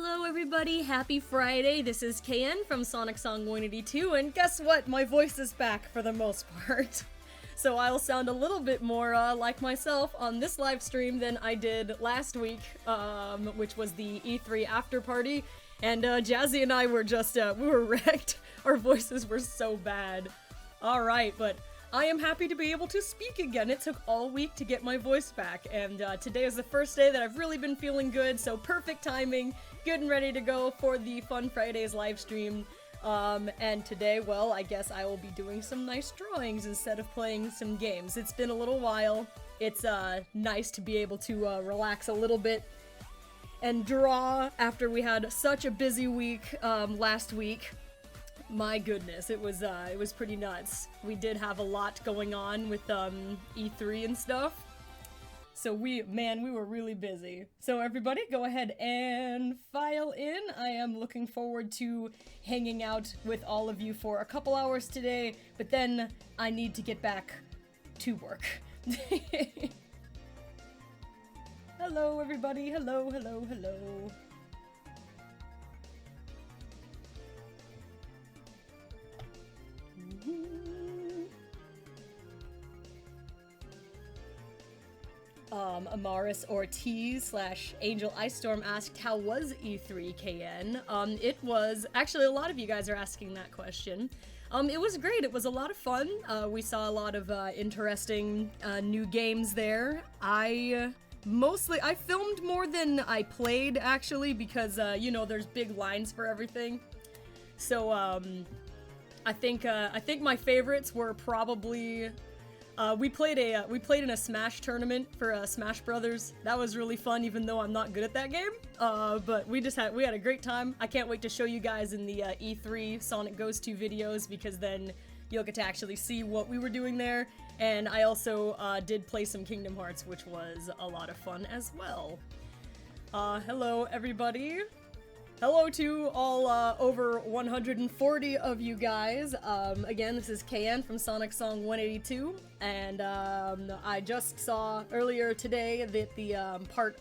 Hello everybody, happy Friday. This is KN from Sonic Song 182, and guess what? My voice is back for the most part. So I'll sound a little bit more like myself on this live stream than I did last week, which was the E3 after party. And Jazzy and I were just, we were wrecked. Our voices were so bad. Alright, but I am happy to be able to speak again. It took all week to get my voice back, and today is the first day that I've really been feeling good, so perfect timing, good and ready to go for the Fun Fridays live stream. And today, well, I guess I will be doing some nice drawings instead of playing some games. It's been a little while. It's nice to be able to relax a little bit and draw after we had such a busy week last week. My goodness, it was pretty nuts. We did have a lot going on with E3 and stuff. So we were really busy. So everybody go ahead and file in. I am looking forward to hanging out with all of you for a couple hours today, but then I need to get back to work. Hello everybody, hello, hello, hello. Amaris Ortiz / Angel Ice Storm asked, how was E3, KN? It was, actually a lot of you guys are asking that question. It was great, it was a lot of fun. We saw a lot of interesting new games there. I filmed more than I played, actually, because, you know, there's big lines for everything. So, I think my favorites were probably, we played in a Smash tournament for Smash Brothers. That was really fun, even though I'm not good at that game. But we had a great time. I can't wait to show you guys in the E3 Sonic Goes To videos, because then you'll get to actually see what we were doing there. And I also did play some Kingdom Hearts, which was a lot of fun as well. Hello everybody. Hello to all over 140 of you guys. Again, this is KN from Sonic Song 182, and I just saw earlier today that the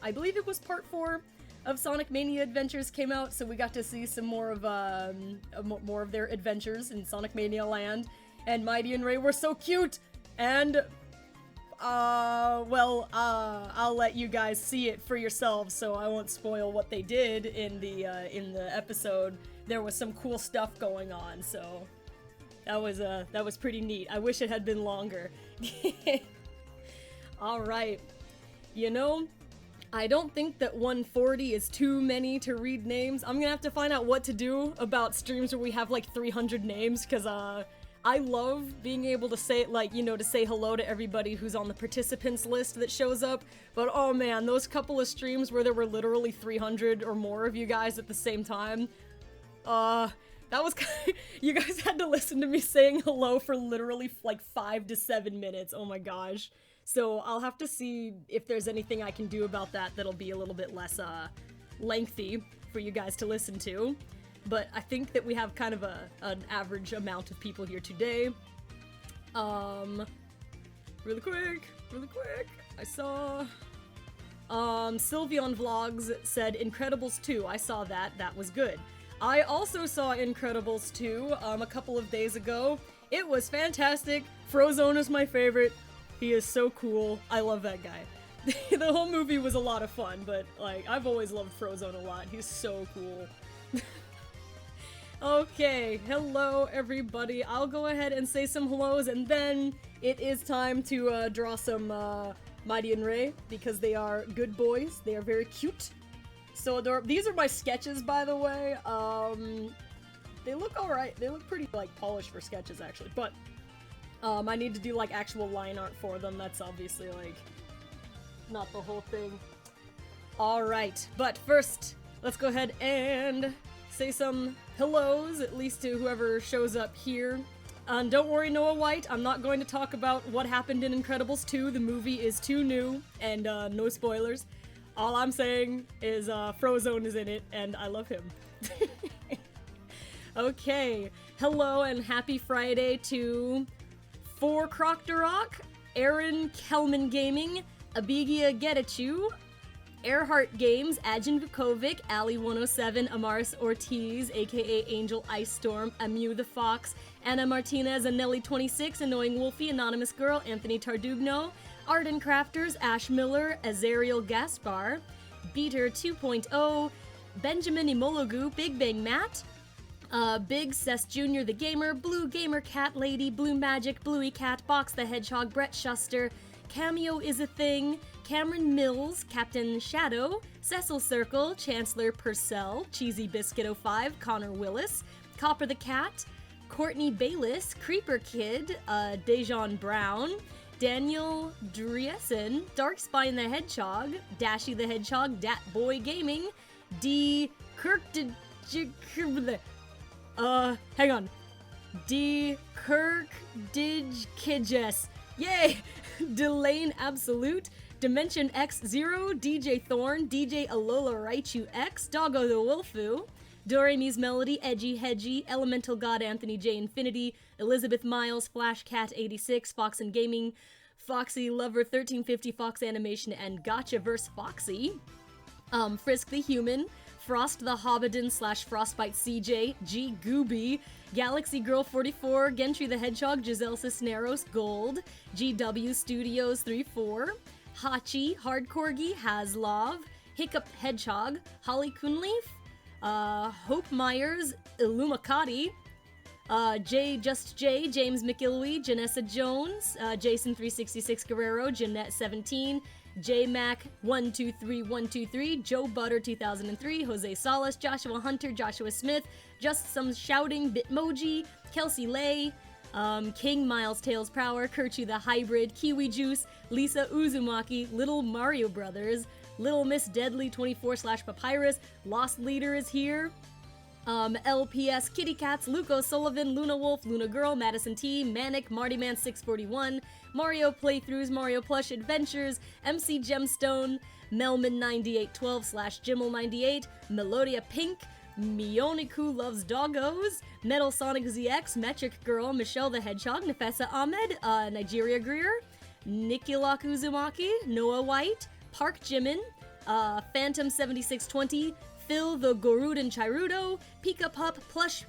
I believe it was part 4 of Sonic Mania Adventures came out, so we got to see some more of their adventures in Sonic Mania Land, and Mighty and Ray were so cute, and I'll let you guys see it for yourselves, so I won't spoil what they did in the episode. There was some cool stuff going on, so that was pretty neat. I wish it had been longer. Alright. You know, I don't think that 140 is too many to read names. I'm gonna have to find out what to do about streams where we have like 300 names, because I love being able to say, like, you know, to say hello to everybody who's on the participants list that shows up, but oh man, those couple of streams where there were literally 300 or more of you guys at the same time, that was you guys had to listen to me saying hello for literally like 5 to 7 minutes, oh my gosh. So I'll have to see if there's anything I can do about that that'll be a little bit less, lengthy for you guys to listen to. But I think that we have kind of an average amount of people here today. Really quick, I saw, Sylveon Vlogs said Incredibles 2, I saw that was good. I also saw Incredibles 2, a couple of days ago. It was fantastic. Frozone is my favorite. He is so cool. I love that guy. The whole movie was a lot of fun, but, like, I've always loved Frozone a lot. He's so cool. Okay, hello everybody. I'll go ahead and say some hellos, and then it is time to draw some Mighty and Ray, because they are good boys. They are very cute. So adorable. These are my sketches, by the way. They look alright. They look pretty, like, polished for sketches, actually. But I need to do, like, actual line art for them. That's obviously, like, not the whole thing. Alright, but first, let's go ahead and say some hellos, at least to whoever shows up here. Don't worry, Noah White, I'm not going to talk about what happened in Incredibles 2. The movie is too new, and no spoilers. All I'm saying is Frozone is in it, and I love him. Okay, hello and happy Friday to 4 Croctorok, Aaron Kelman Gaming, Abigia Getachew, Earhart Games, Ajin Vukovic, Ali107, Amaris Ortiz, aka Angel Ice Storm, Amu the Fox, Anna Martinez, Anelli26, Annoying Wolfie, Anonymous Girl, Anthony Tardugno, Arden Crafters, Ash Miller, Azariel Gaspar, Beater 2.0, Benjamin Imologu, Big Bang Matt, Big Cess Jr. the Gamer, Blue Gamer Cat Lady, Blue Magic, Bluey Cat, Box the Hedgehog, Brett Shuster, Cameo is a Thing, Cameron Mills, Captain Shadow, Cecil Circle, Chancellor Purcell, Cheesy Biscuit 05, Connor Willis, Copper the Cat, Courtney Bayless, Creeper Kid, Dejan Brown, Daniel Driesen, Darkspine the Hedgehog, Dashy the Hedgehog, Dat Boy Gaming, D. Hang on. D. Kirkdijkidges. Yay! Delane Absolute, Dimension X0, DJ Thorn, DJ Alola Raichu X, Doggo the Wolfu, Doremi's Melody, Edgy Hedgy, Elemental God Anthony J Infinity, Elizabeth Miles, Flash Cat 86, Fox and Gaming, Foxy Lover 1350, Fox Animation, and Gotchaverse Foxy, Frisk the Human, Frost the Hobbidon / Frostbite CJ, G Gooby, Galaxy Girl 44, Gentry the Hedgehog, Giselle Cisneros, Gold, GW Studios 34, Hachi, Hardcorgi, Haslov, Hiccup Hedgehog, Holly Kunleaf, Hope Myers, Illumicati, J, James McIlwee, Janessa Jones, Jason 366 Guerrero, Jeanette 17, J-Mac 123123, Joe Butter 2003, Jose Salas, Joshua Hunter, Joshua Smith, Just Some Shouting, Bitmoji, Kelsey Lay, King Miles Tails Prower, Kirchu the Hybrid, Kiwi Juice, Lisa Uzumaki, Little Mario Brothers, Little Miss Deadly 24 / Papyrus, Lost Leader is here, LPS Kitty Cats, Luco Sullivan, Luna Wolf, Luna Girl, Madison T, Manic, Marty Man 641, Mario Playthroughs, Mario Plush Adventures, MC Gemstone, Melman 9812 / Jimmel98, Melodia Pink, Mioniku Loves Doggos, Metal Sonic ZX, Metric Girl, Michelle the Hedgehog, Nefessa Ahmed, Nigeria Greer, Nikulak Uzumaki, Noah White, Park Jimin, Phantom 7620, Phil the Gorudin Chirudo, Pika Pup, Plush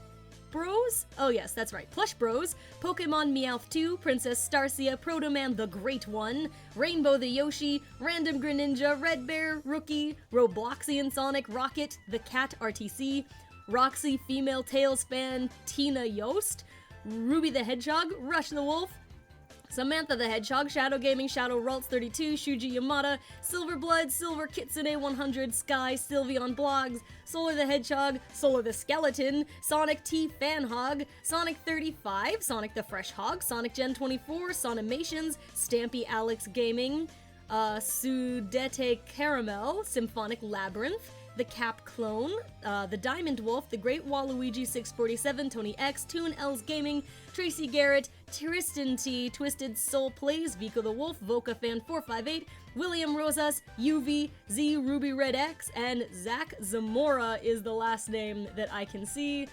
Bros, oh yes, that's right, Plush Bros, Pokemon Meowth 2, Princess Starcia, Protoman the Great One, Rainbow the Yoshi, Random Greninja, Red Bear, Rookie, Robloxian Sonic, Rocket, The Cat RTC, Roxy Female Tails Fan, Tina Yost, Ruby the Hedgehog, Rush the Wolf, Samantha the Hedgehog, Shadow Gaming, Shadow Ralts 32, Shuji Yamada, Silverblood, Silver Kitsune 100, Sky, Sylveon Blogs, Solar the Hedgehog, Solar the Skeleton, Sonic T Fanhog, Sonic 35, Sonic the Fresh Hog, Sonic Gen 24, Sonimations, Stampy Alex Gaming, Sudete Caramel, Symphonic Labyrinth, The Cap Clone, The Diamond Wolf, The Great Waluigi 647, Tony X, Toon Els Gaming, Tracy Garrett, Tristan T, Twisted Soul Plays, Vico the Wolf, Voca Fan 458, William Rosas, UV, Z Ruby Red X, and Zach Zamora is the last name that I can see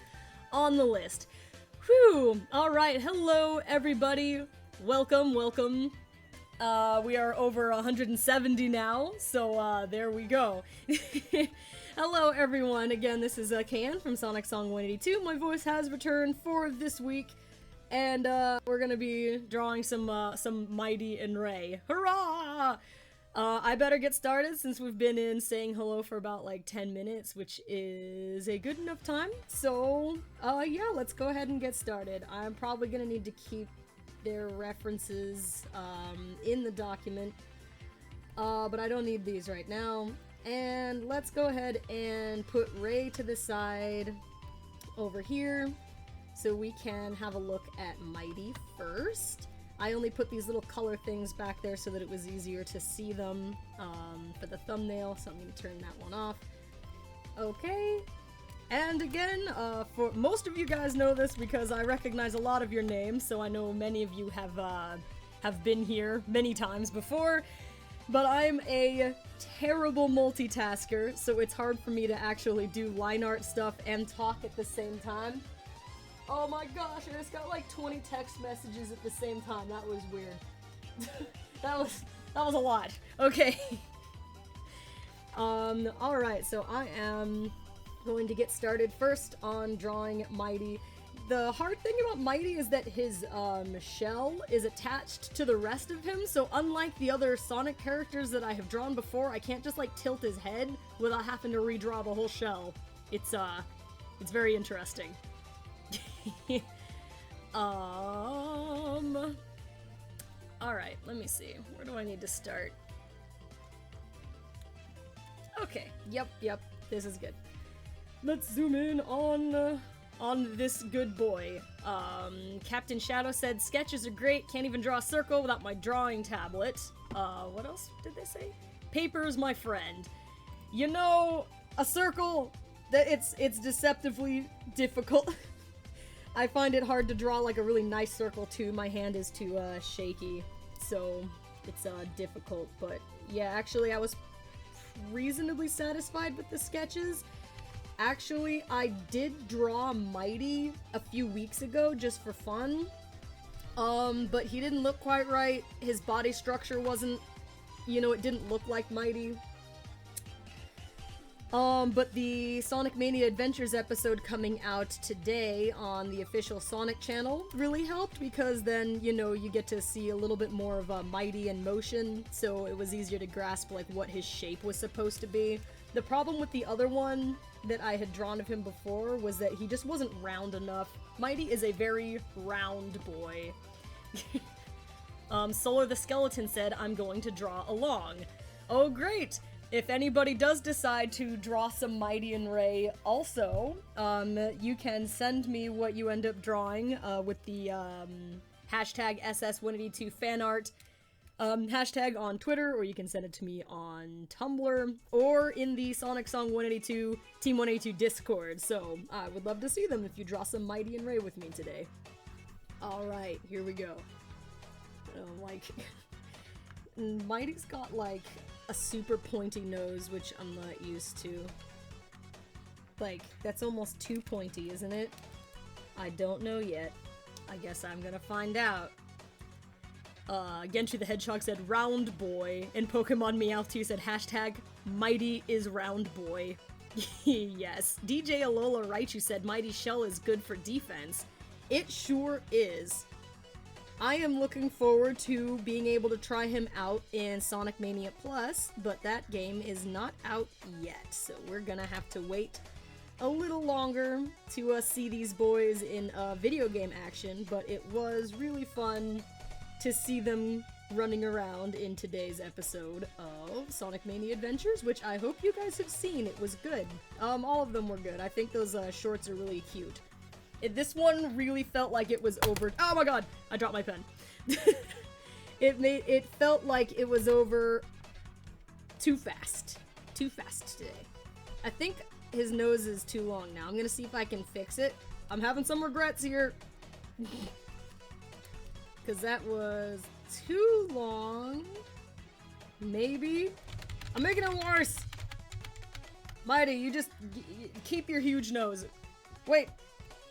on the list. Whew! Alright, hello everybody. Welcome. We are over 170 now, so there we go. Hello everyone, again this is KN from Sonic Song 182. My voice has returned for this week, and we're gonna be drawing some Mighty and Ray. Hurrah! I better get started since we've been in saying hello for about like 10 minutes, which is a good enough time. So, yeah, let's go ahead and get started. I'm probably gonna need to keep their references in the document, but I don't need these right now. And let's go ahead and put Ray to the side over here so we can have a look at Mighty first. I only put these little color things back there so that it was easier to see them for the thumbnail, so I'm going to turn that one off. Okay, and again, for most of you guys know this because I recognize a lot of your names, so I know many of you have been here many times before, but I'm a terrible multitasker, so it's hard for me to actually do line art stuff and talk at the same time. Oh my gosh, I just got like 20 text messages at the same time. That was weird. that was a lot. Okay. Alright, so I am going to get started first on drawing Mighty. The hard thing about Mighty is that his, shell is attached to the rest of him, so unlike the other Sonic characters that I have drawn before, I can't just, like, tilt his head without having to redraw the whole shell. It's very interesting. Alright, let me see. Where do I need to start? Okay, yep, this is good. Let's zoom in on this good boy. Captain Shadow said, sketches are great, can't even draw a circle without my drawing tablet. What else did they say? Paper's my friend. You know, a circle, it's deceptively difficult. I find it hard to draw like a really nice circle too. My hand is too shaky, so it's difficult. But yeah, actually I was reasonably satisfied with the sketches. Actually, I did draw Mighty a few weeks ago just for fun, but he didn't look quite right. His body structure wasn't, you know, it didn't look like Mighty. But the Sonic Mania Adventures episode coming out today on the official Sonic channel really helped, because then, you know, you get to see a little bit more of Mighty in motion, so it was easier to grasp, like, what his shape was supposed to be. The problem with the other one that I had drawn of him before was that he just wasn't round enough. Mighty is a very round boy. Solar the Skeleton said, I'm going to draw along. Oh, great! If anybody does decide to draw some Mighty and Ray also, you can send me what you end up drawing with the hashtag SS182fanart hashtag on Twitter, or you can send it to me on Tumblr, or in the Sonic Song 182 Team 182 Discord. So I would love to see them if you draw some Mighty and Ray with me today. Alright, here we go. Like, Mighty's got like a super pointy nose, which I'm not used to. Like, that's almost too pointy, isn't it? I don't know yet. I guess I'm gonna find out. Genshu the Hedgehog said round boy, and Pokemon Meowth2 said hashtag Mighty is round boy. Yes. DJ Alola Raichu said Mighty Shell is good for defense. It sure is. I am looking forward to being able to try him out in Sonic Mania Plus, but that game is not out yet, so we're gonna have to wait a little longer to see these boys in video game action, but it was really fun to see them running around in today's episode of Sonic Mania Adventures, which I hope you guys have seen. It was good. All of them were good. I think those shorts are really cute. This one really felt like it was over. Oh my god! I dropped my pen. It felt like it was over too fast. Too fast today. I think his nose is too long now. I'm gonna see if I can fix it. I'm having some regrets here. Because that was too long. Maybe. I'm making it worse! Mighty, you just keep your huge nose. Wait,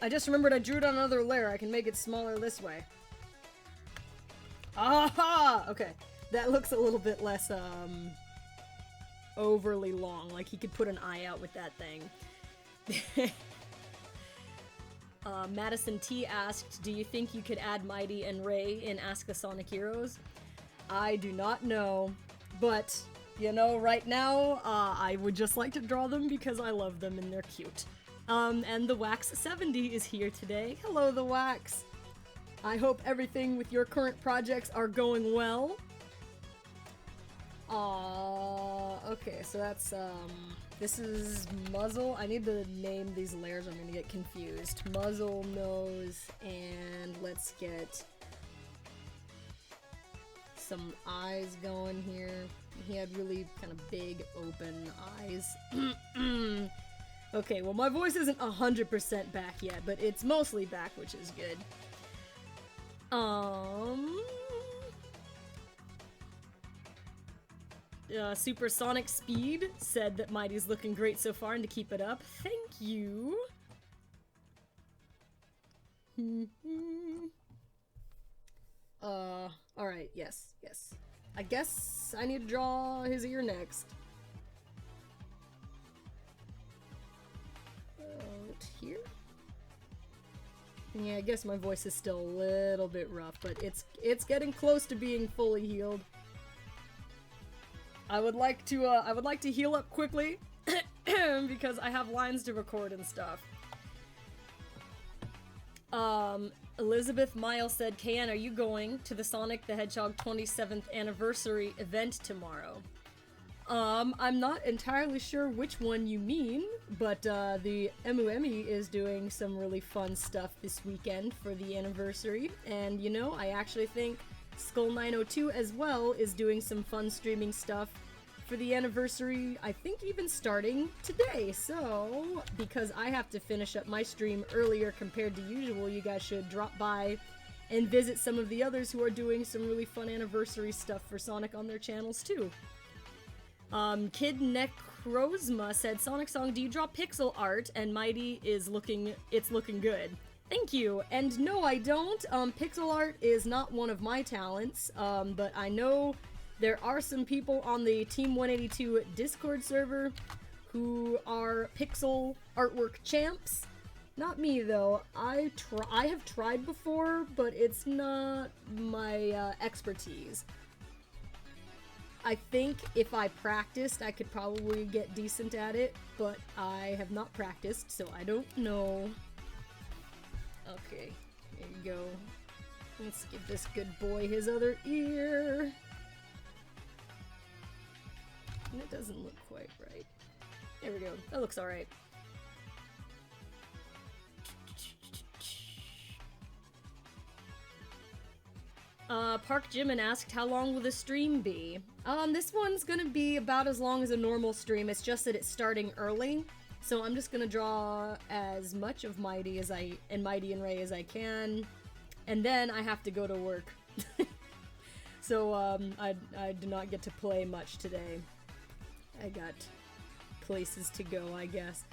I just remembered I drew it on another layer. I can make it smaller this way. Aha! Okay, that looks a little bit less, overly long. Like, he could put an eye out with that thing. Madison T asked, do you think you could add Mighty and Ray in Ask the Sonic Heroes? I do not know, but, you know, right now, I would just like to draw them because I love them and they're cute. And the Wax70 is here today. Hello, the Wax! I hope everything with your current projects are going well. Okay, so that's, this is muzzle. I need to name these layers, I'm gonna get confused. Muzzle, nose, and let's get some eyes going here. He had really kind of big, open eyes. Okay, well my voice isn't 100% back yet, but it's mostly back, which is good. Supersonic Speed said that Mighty's looking great so far and to keep it up. Thank you! Alright, yes. I guess I need to draw his ear next. here. Yeah, I guess my voice is still a little bit rough, but it's getting close to being fully healed. I would like to heal up quickly because I have lines to record and stuff. Elizabeth Miles said, KN, are you going to the Sonic the Hedgehog 27th anniversary event tomorrow? I'm not entirely sure which one you mean, but the Emu is doing some really fun stuff this weekend for the anniversary, and you know, I actually think Skull 902 as well is doing some fun streaming stuff for the anniversary, I think even starting today. So, because I have to finish up my stream earlier compared to usual, you guys should drop by and visit some of the others who are doing some really fun anniversary stuff for Sonic on their channels too. Kid Necrozma said, Sonic Song, do you draw pixel art? And Mighty is looking good. Thank you. And no, I don't. Pixel art is not one of my talents, but I know there are some people on the Team 182 Discord server who are pixel artwork champs. Not me, though. I have tried before, but it's not my expertise. I think if I practiced, I could probably get decent at it, but I have not practiced, so I don't know. Okay, here you go. Let's give this good boy his other ear. And it doesn't look quite right. There we go. That looks alright. Park Jimin asked, how long will the stream be? This one's gonna be about as long as a normal stream, it's just that it's starting early. So I'm just gonna draw as much of Mighty and Ray as I can, and then I have to go to work. So, I do not get to play much today. I got places to go, I guess.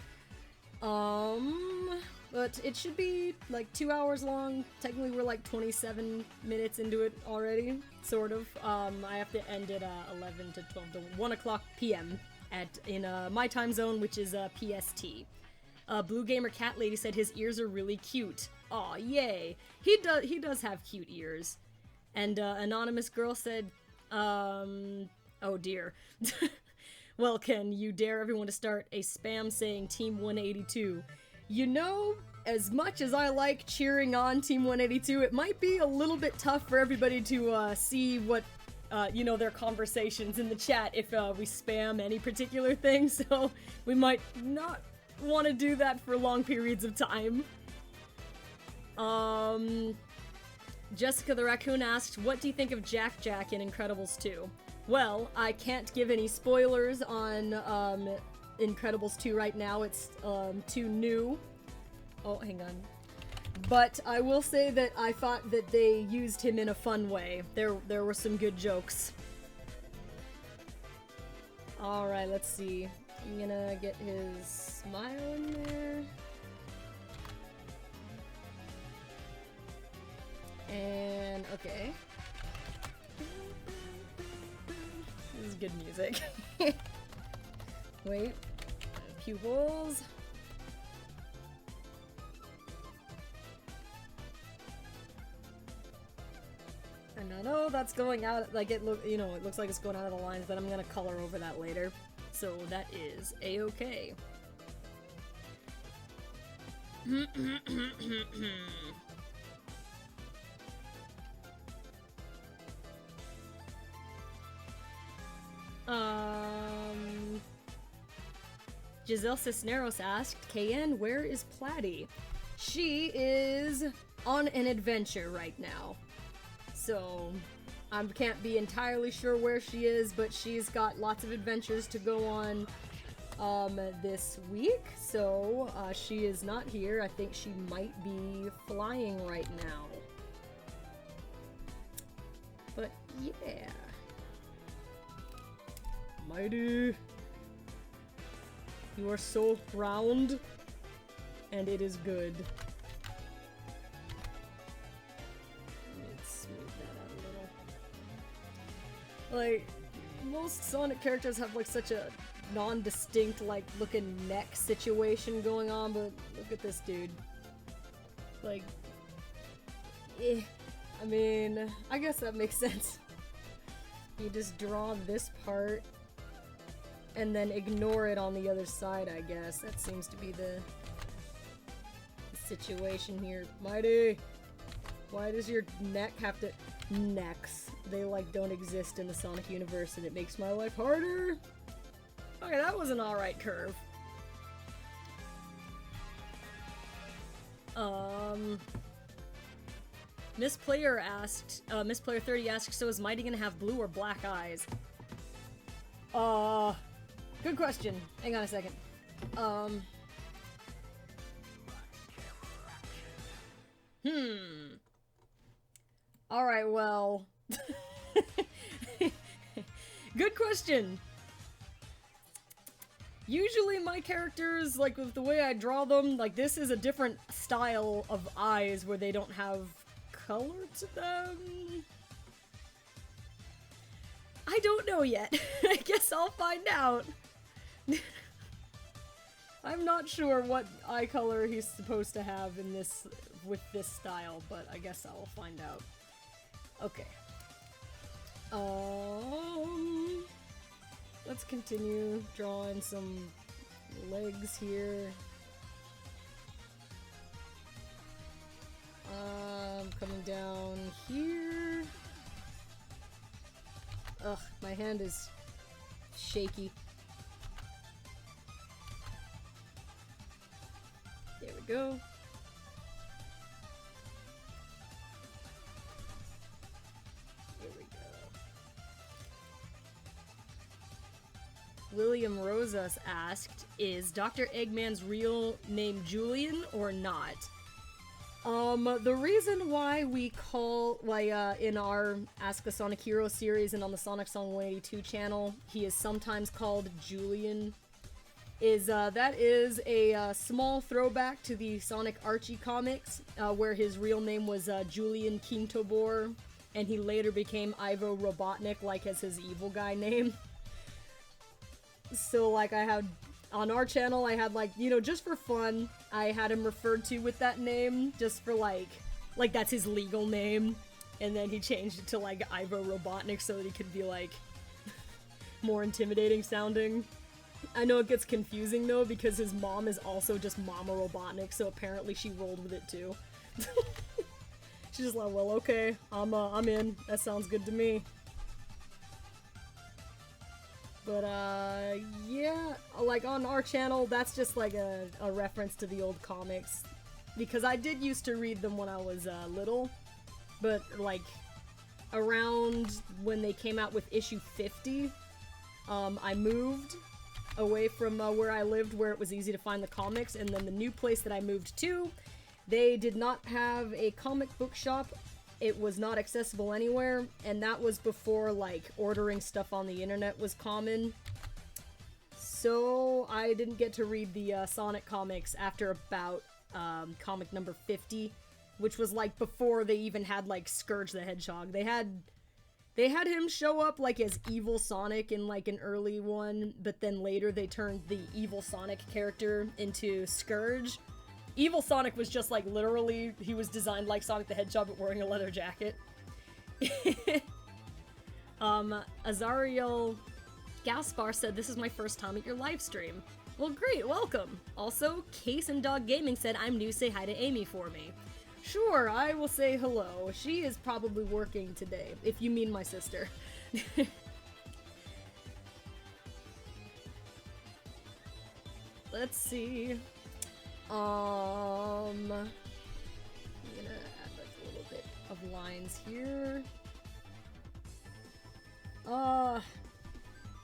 But it should be like 2 hours long. Technically, we're like 27 minutes into it already, sort of. I have to end at 11 to 12 to 1 o'clock p.m. in my time zone, which is PST. Blue Gamer Cat Lady said his ears are really cute. Aw, yay! He does have cute ears. And Anonymous Girl said, oh dear. Well, Ken, you dare everyone to start a spam saying Team 182. You know, as much as I like cheering on Team 182, it might be a little bit tough for everybody to see what, you know, their conversations in the chat if we spam any particular thing, so we might not want to do that for long periods of time. Jessica the Raccoon asked, what do you think of Jack Jack in Incredibles 2? Well, I can't give any spoilers on Incredibles 2 right now. It's too new. Oh, hang on. But I will say that I thought that they used him in a fun way. There were some good jokes. Alright, let's see. I'm gonna get his smile in there. And, okay. This is good music. Wait. Pupils. And I know that's going out, like it looks like it's going out of the lines, but I'm gonna color over that later. So that is a-okay. Giselle Cisneros asked, KN, where is Platy? She is on an adventure right now. So, I can't be entirely sure where she is, but she's got lots of adventures to go on this week. So, she is not here. I think she might be flying right now. But, yeah. Mighty. You are so round, and it is good. Let's smooth that out a little. Like, most Sonic characters have like such a non-distinct, like, looking neck situation going on, but look at this dude. Like, eh. I mean, I guess that makes sense. You just draw this part, and then ignore it on the other side, I guess. That seems to be the situation here. Mighty! Why does your neck have to... Necks. They, like, don't exist in the Sonic universe, and it makes my life harder! Okay, that was an alright curve. Miss Player asked, Miss Player 30 asked, so is Mighty gonna have blue or black eyes? Good question. Hang on a second. Alright, well... Good question! Usually my characters, like, with the way I draw them, like, this is a different style of eyes where they don't have color to them? I don't know yet. I guess I'll find out. I'm not sure what eye color he's supposed to have in this, with this style, but I guess I will find out. Okay. Let's continue drawing some legs here. Coming down here. Ugh, my hand is shaky. There we go. There we go. William Rosas asked, is Dr. Eggman's real name Julian or not? The reason why we call, in our Ask a Sonic Hero series and on the Sonic Song 182 channel, he is sometimes called Julian, is, that is a, small throwback to the Sonic Archie comics, where his real name was, Julian Kintobor, and he later became Ivo Robotnik, like, as his evil guy name. So, like, I had... On our channel, I had, like, you know, just for fun, I had him referred to with that name, just for, like, that's his legal name, and then he changed it to, like, Ivo Robotnik so that he could be, like, more intimidating sounding. I know it gets confusing, though, because his mom is also just Mama Robotnik, so apparently she rolled with it, too. She's just like, well, okay, I'm in. That sounds good to me. But, yeah, like, on our channel, that's just, like, a reference to the old comics. Because I did used to read them when I was, little. But, like, around when they came out with issue 50, I moved away from, where I lived, where it was easy to find the comics, and then the new place that I moved to, they did not have a comic book shop. It was not accessible anywhere, and that was before, like, ordering stuff on the internet was common. So I didn't get to read the Sonic comics after about comic number 50, which was, like, before they even had, like, Scourge the Hedgehog. They had him show up, like, as Evil Sonic in, like, an early one, but then later they turned the Evil Sonic character into Scourge. Evil Sonic was just, like, literally, he was designed like Sonic the Hedgehog, but wearing a leather jacket. Azariel Gaspar said, this is my first time at your live stream. Well, great, welcome. Also, Case and Dog Gaming said, I'm new, say hi to Amy for me. Sure, I will say hello. She is probably working today, if you mean my sister. Let's see. I'm gonna add, like, a little bit of lines here.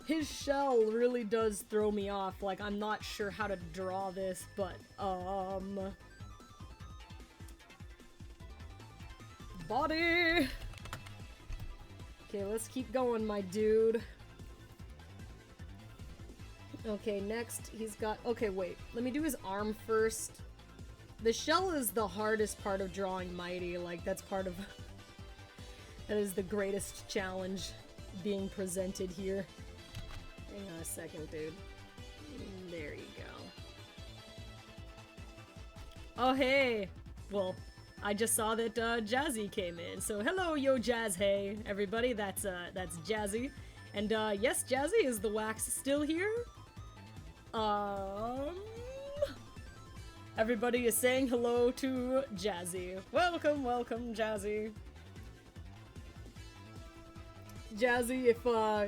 His shell really does throw me off. Like, I'm not sure how to draw this, but, body! Okay, let's keep going, my dude. Okay, next, he's got... Okay, wait. Let me do his arm first. The shell is the hardest part of drawing Mighty. Like, that's part of... That is the greatest challenge being presented here. Hang on a second, dude. There you go. Oh, hey! Well, I just saw that Jazzy came in, so hello, yo, Jazz, hey, everybody. That's Jazzy, and yes, Jazzy, is the wax still here? Everybody is saying hello to Jazzy. Welcome, welcome, Jazzy. Jazzy, if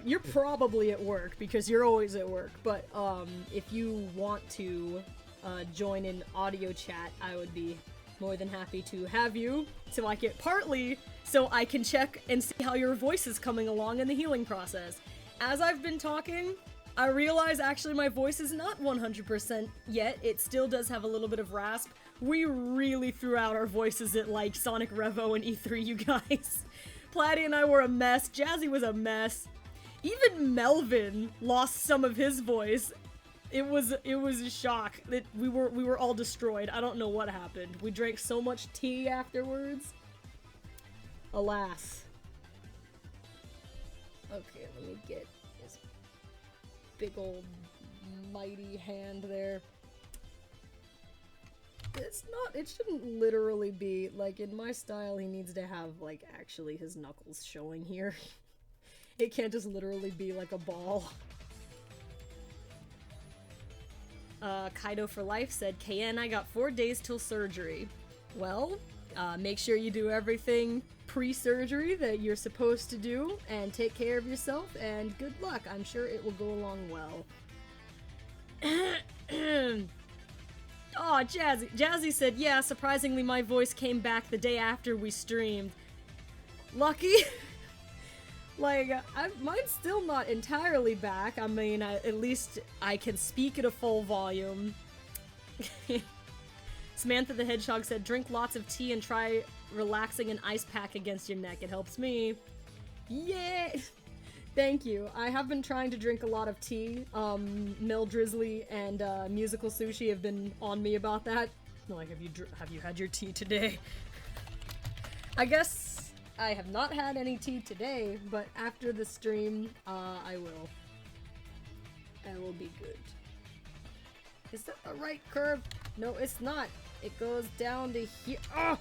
you're probably at work because you're always at work, but if you want to join in audio chat, I would be more than happy to have you, so I can check and see how your voice is coming along in the healing process. As I've been talking, I realize actually my voice is not 100% yet. It still does have a little bit of rasp. We really threw out our voices at like Sonic Revo and E3, you guys. Platy and I were a mess. Jazzy was a mess. Even Melvin lost some of his voice. It was a shock that we were all destroyed. I don't know what happened. We drank so much tea afterwards. Alas. Okay, let me get his big old mighty hand there. It shouldn't literally be, like, in my style, he needs to have, like, actually his knuckles showing here. It can't just literally be, like, a ball. Kaido for Life said, KN, I got 4 days till surgery. Well, make sure you do everything pre-surgery that you're supposed to do, and take care of yourself, and good luck. I'm sure it will go along well. Oh, Jazzy said, yeah, surprisingly my voice came back the day after we streamed. Lucky? Like, mine's still not entirely back. I mean, at least I can speak at a full volume. Samantha the Hedgehog said, drink lots of tea and try relaxing an ice pack against your neck. It helps me. Yeah! Thank you. I have been trying to drink a lot of tea. Mel Drizzly and Musical Sushi have been on me about that. Like, have you had your tea today? I guess I have not had any tea today, but after the stream, I will. I will be good. Is that the right curve? No, it's not. It goes down to here. Oh!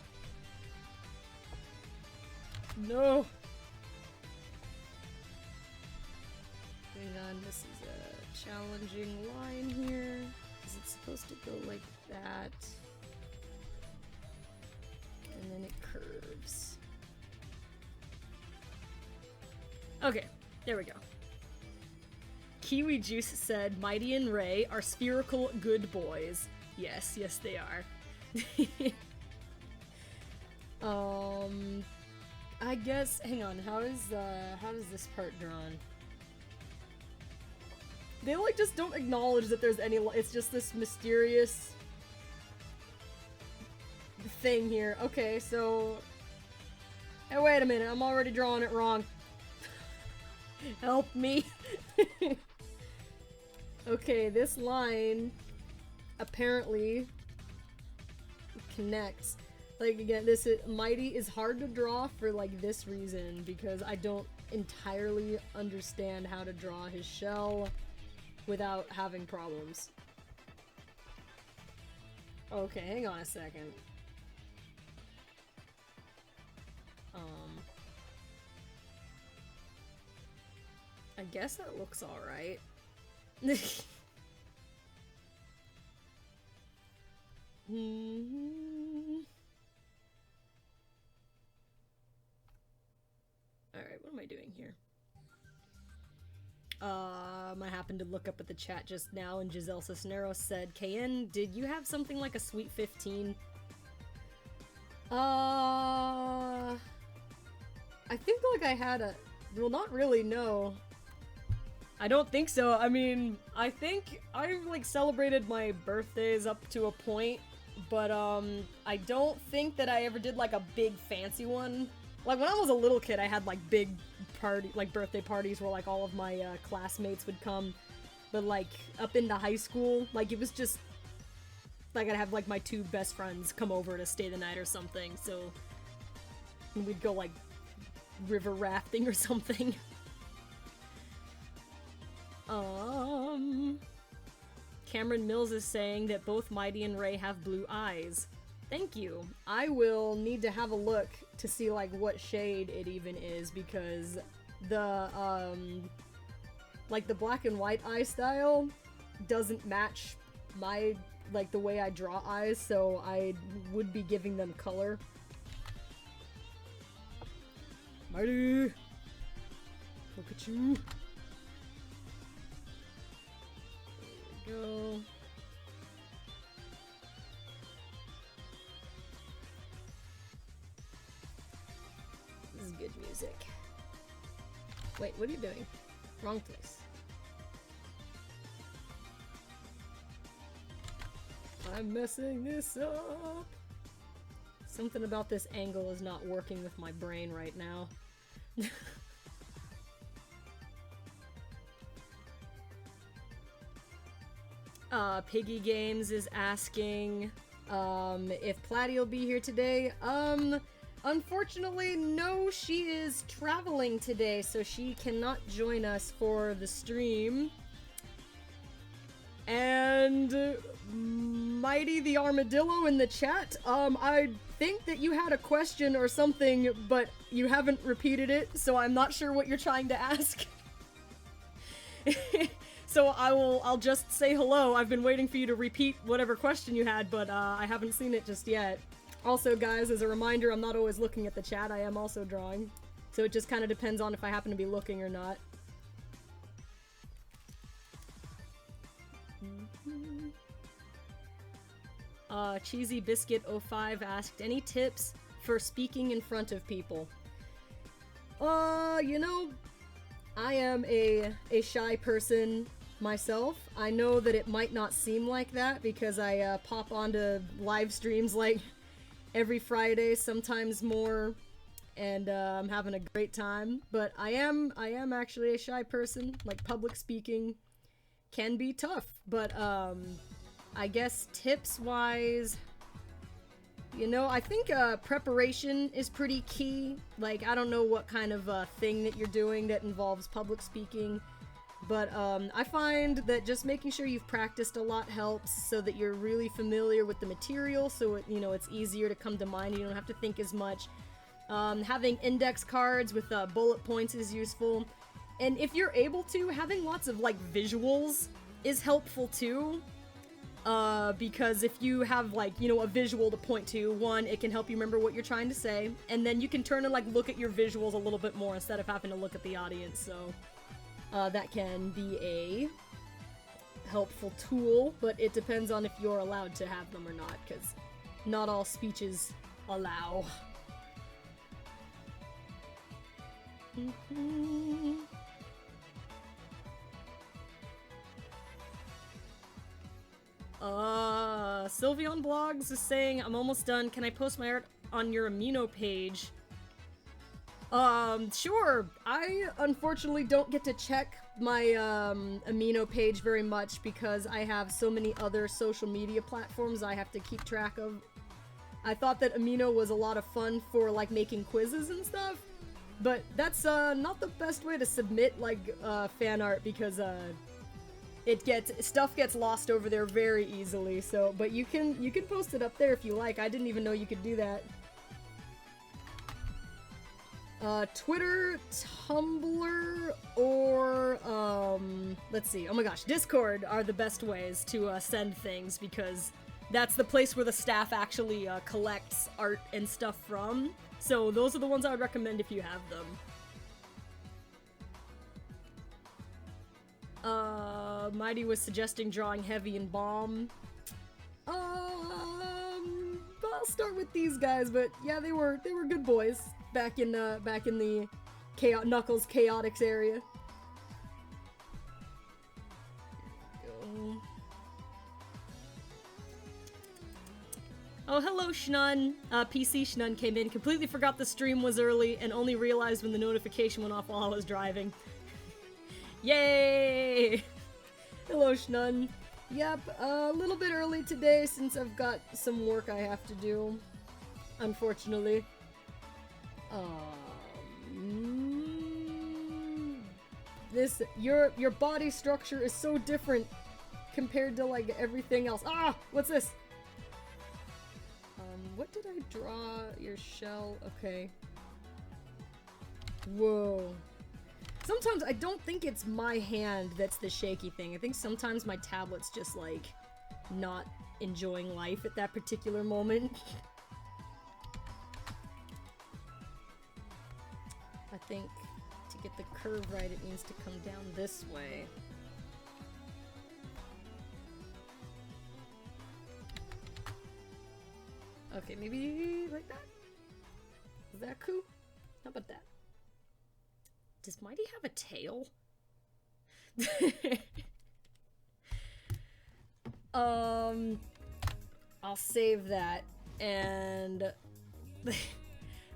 No! Hang on, this is a challenging line here. Is it supposed to go like that? And then it curves. Okay, there we go. Kiwi Juice said, Mighty and Ray are spherical good boys. Yes, yes they are. I guess, hang on, how does this part drawn? They, like, just don't acknowledge that there's any, it's just this mysterious thing here. Okay, so, hey, wait a minute, I'm already drawing it wrong. Help me. Okay, this line apparently connects. Like, again, Mighty is hard to draw for, like, this reason, because I don't entirely understand how to draw his shell without having problems. Okay, hang on a second. I guess that looks alright. Alright, what am I doing here? I happened to look up at the chat just now, and Giselle Cisneros said, KN, did you have something like a Sweet 15? I think, like, I had a... Well, not really, no. I don't think so. I mean, I think I, like, celebrated my birthdays up to a point, but, I don't think that I ever did, like, a big fancy one. Like, when I was a little kid, I had, like, big birthday parties where, like, all of my, classmates would come. But, like, up into high school, like, it was just, like, I'd have, like, my 2 best friends come over to stay the night or something, so we'd go, like, river rafting or something. Cameron Mills is saying that both Mighty and Ray have blue eyes. Thank you. I will need to have a look to see, like, what shade it even is, because the, like, the black and white eye style doesn't match my, like, the way I draw eyes, so I would be giving them color. Mighty! Look at you! There we go. This is good music. Wait, what are you doing? Wrong place. I'm messing this up! Something about this angle is not working with my brain right now. Piggy Games is asking if Platy will be here today. Unfortunately, no, she is traveling today, so she cannot join us for the stream. And Mighty the Armadillo in the chat, I think that you had a question or something, but you haven't repeated it, so I'm not sure what you're trying to ask. So I'll just say hello. I've been waiting for you to repeat whatever question you had, but I haven't seen it just yet. Also, guys, as a reminder, I'm not always looking at the chat. I am also drawing. So it just kind of depends on if I happen to be looking or not. Cheesy Biscuit 05 asked, any tips for speaking in front of people? You know, I am a shy person myself. I know that it might not seem like that because I pop onto live streams like every Friday, sometimes more, and I'm having a great time. But I am actually a shy person. Like, public speaking can be tough, but I guess tips-wise, you know, I think preparation is pretty key. Like, I don't know what kind of thing that you're doing that involves public speaking, but I find that just making sure you've practiced a lot helps so that you're really familiar with the material, so it, you know, it's easier to come to mind. You don't have to think as much. Having index cards with bullet points is useful. And if you're able to, having lots of, like, visuals is helpful too. Because if you have, like, you know, a visual to point to, one, it can help you remember what you're trying to say, and then you can turn and, like, look at your visuals a little bit more instead of having to look at the audience, so that can be a helpful tool, but it depends on if you're allowed to have them or not, because not all speeches allow. Sylveon Blogs is saying, I'm almost done. Can I post my art on your Amino page? Sure. I unfortunately don't get to check my Amino page very much because I have so many other social media platforms I have to keep track of. I thought that Amino was a lot of fun for, like, making quizzes and stuff, but that's not the best way to submit, like, fan art because stuff gets lost over there very easily. So, but you can post it up there if you like. I didn't even know you could do that. Twitter, Tumblr, or let's see. Oh my gosh, Discord are the best ways to send things because that's the place where the staff actually collects art and stuff from. So those are the ones I would recommend if you have them. Mighty was suggesting drawing heavy and bomb. I'll start with these guys, but yeah, they were good boys back in the Knuckles Chaotix area. Go. Oh, hello, Schnun. PC Schnun came in, completely forgot the stream was early, and only realized when the notification went off while I was driving. Yay! Hello, Schnun. Yep, a little bit early today since I've got some work I have to do, unfortunately. Your body structure is so different compared to, like, everything else. Ah! What's this? What did I draw? Your shell? Okay. Whoa. Sometimes I don't think it's my hand that's the shaky thing. I think sometimes my tablet's just, like, not enjoying life at that particular moment. I think to get the curve right, it needs to come down this way. Okay, maybe like that? Is that cool? How about that? Does Mighty have a tail? I'll save that. And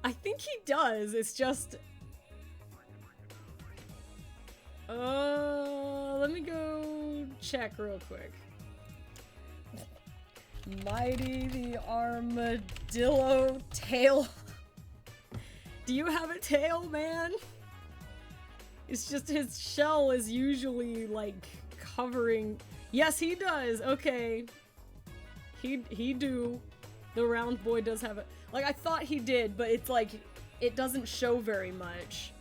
I think he does. It's just let me go check real quick. Mighty the Armadillo tail. Do you have a tail, man? It's just his shell is usually, like, covering... Yes, he does! Okay. He do. The round boy does have a... Like, I thought he did, but it's like, it doesn't show very much.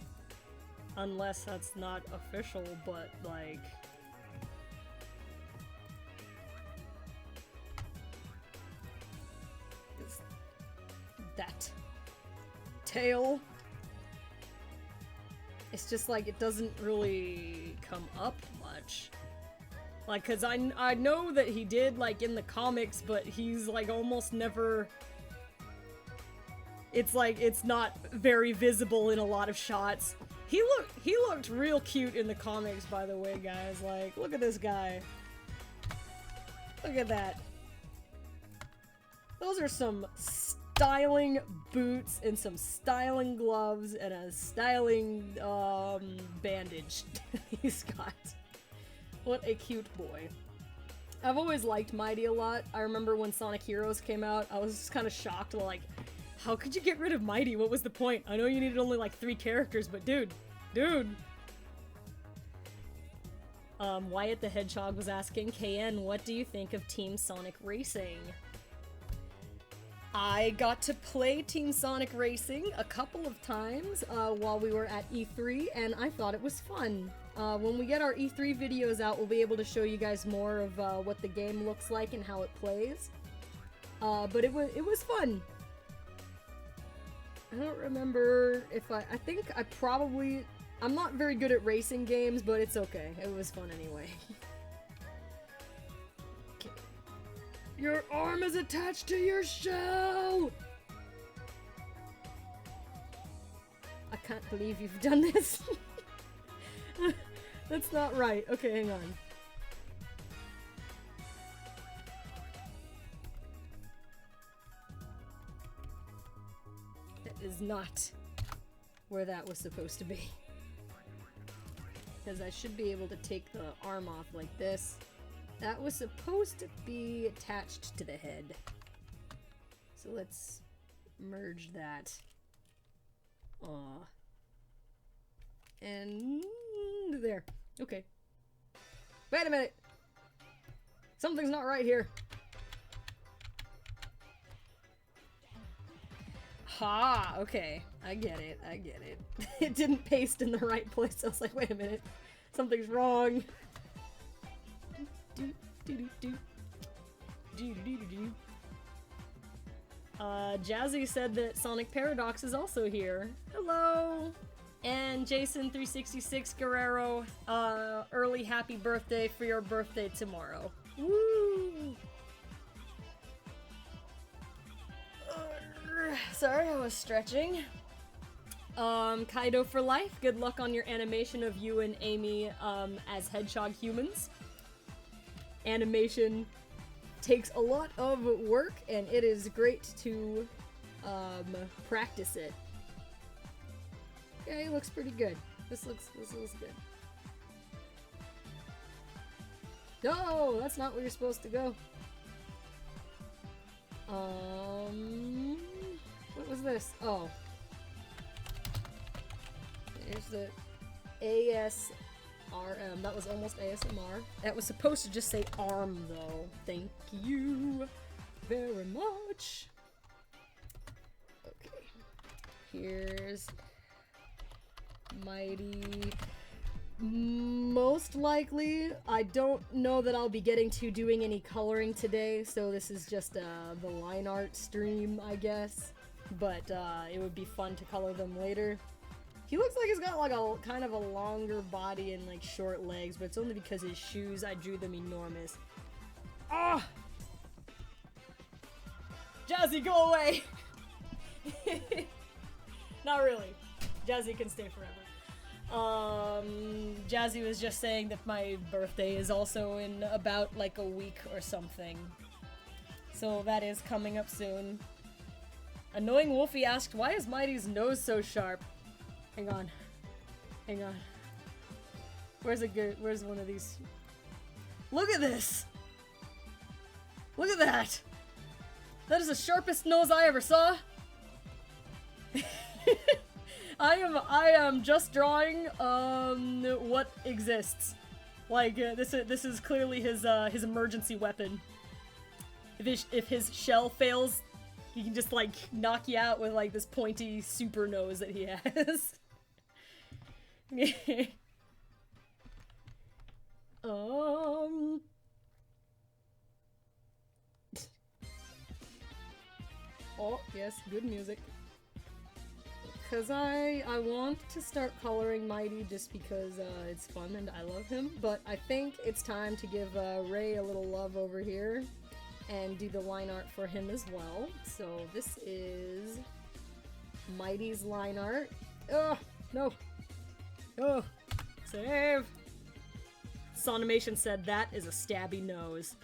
Unless that's not official, but, like... Is that tail? It's just like, it doesn't really come up much. Like, cause I know that he did, like, in the comics, but he's, like, almost never... It's like, it's not very visible in a lot of shots. He looked real cute in the comics, by the way, guys. Like, look at this guy. Look at that. Those are some styling boots and some styling gloves and a styling, bandage he's got. What a cute boy. I've always liked Mighty a lot. I remember when Sonic Heroes came out, I was just kind of shocked, like, how could you get rid of Mighty? What was the point? I know you needed only like 3 characters, but dude. Wyatt the Hedgehog was asking, KN, what do you think of Team Sonic Racing? I got to play Team Sonic Racing a couple of times while we were at E3, and I thought it was fun. When we get our E3 videos out, we'll be able to show you guys more of what the game looks like and how it plays. But it was fun. I don't remember if I think I probably... I'm not very good at racing games, but it's okay. It was fun anyway. Okay. Your arm is attached to your shell! I can't believe you've done this. That's not right. Okay, hang on. Is not where that was supposed to be. Because I should be able to take the arm off like this. That was supposed to be attached to the head. So let's merge that. And there. Okay. Wait a minute! Something's not right here. Ha! Okay. I get it. It didn't paste in the right place. I was like, wait a minute. Something's wrong. Jazzy said that Sonic Paradox is also here. Hello! And Jason366 Guerrero, early happy birthday for your birthday tomorrow. Woo! Sorry, I was stretching. Kaido for life, good luck on your animation of you and Amy, as hedgehog humans. Animation takes a lot of work, and it is great to, practice it. Okay, looks pretty good. This looks good. No, that's not where you're supposed to go. What was this? Oh. Here's the RM. That was almost ASMR. That was supposed to just say arm, though. Thank you very much. Okay. Here's Mighty. Most likely, I don't know that I'll be getting to doing any coloring today, so this is just the line art stream, I guess. But it would be fun to color them later. He looks like he's got like a kind of a longer body and like short legs, but it's only because his shoes, I drew them enormous. Ah! Jazzy, go away! Not really. Jazzy can stay forever. Jazzy was just saying that my birthday is also in about like a week or something. So that is coming up soon. Annoying Wolfie asked, why is Mighty's nose so sharp? Hang on. Hang on. Where's a good, where's one of these? Look at this! Look at that! That is the sharpest nose I ever saw! I am just drawing what exists. Like this is clearly his emergency weapon. If his shell fails, he can just like knock you out with like this pointy super nose that he has. Oh yes, good music. Because I want to start coloring Mighty just because it's fun and I love him, but I think it's time to give Ray a little love over here and do the line art for him as well. So this is Mighty's line art. Oh, no. Oh, save. Sonimation said that is a stabby nose.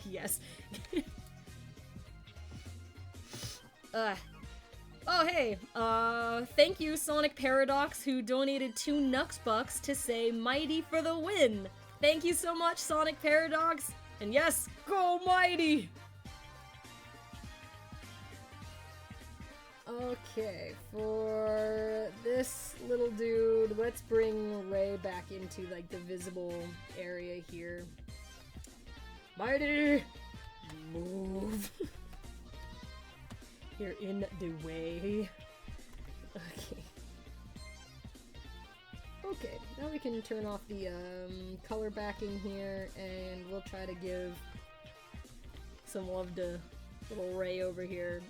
Yes. Oh, hey, thank you, Sonic Paradox, who donated 2 Nux Bucks to say Mighty for the win. Thank you so much, Sonic Paradox. And yes, go Mighty! Okay, for this little dude, let's bring Ray back into, like, the visible area here. Mighty! Move. You're in the way. Okay. Okay, now we can turn off the color backing here, and we'll try to give some love to little Ray over here.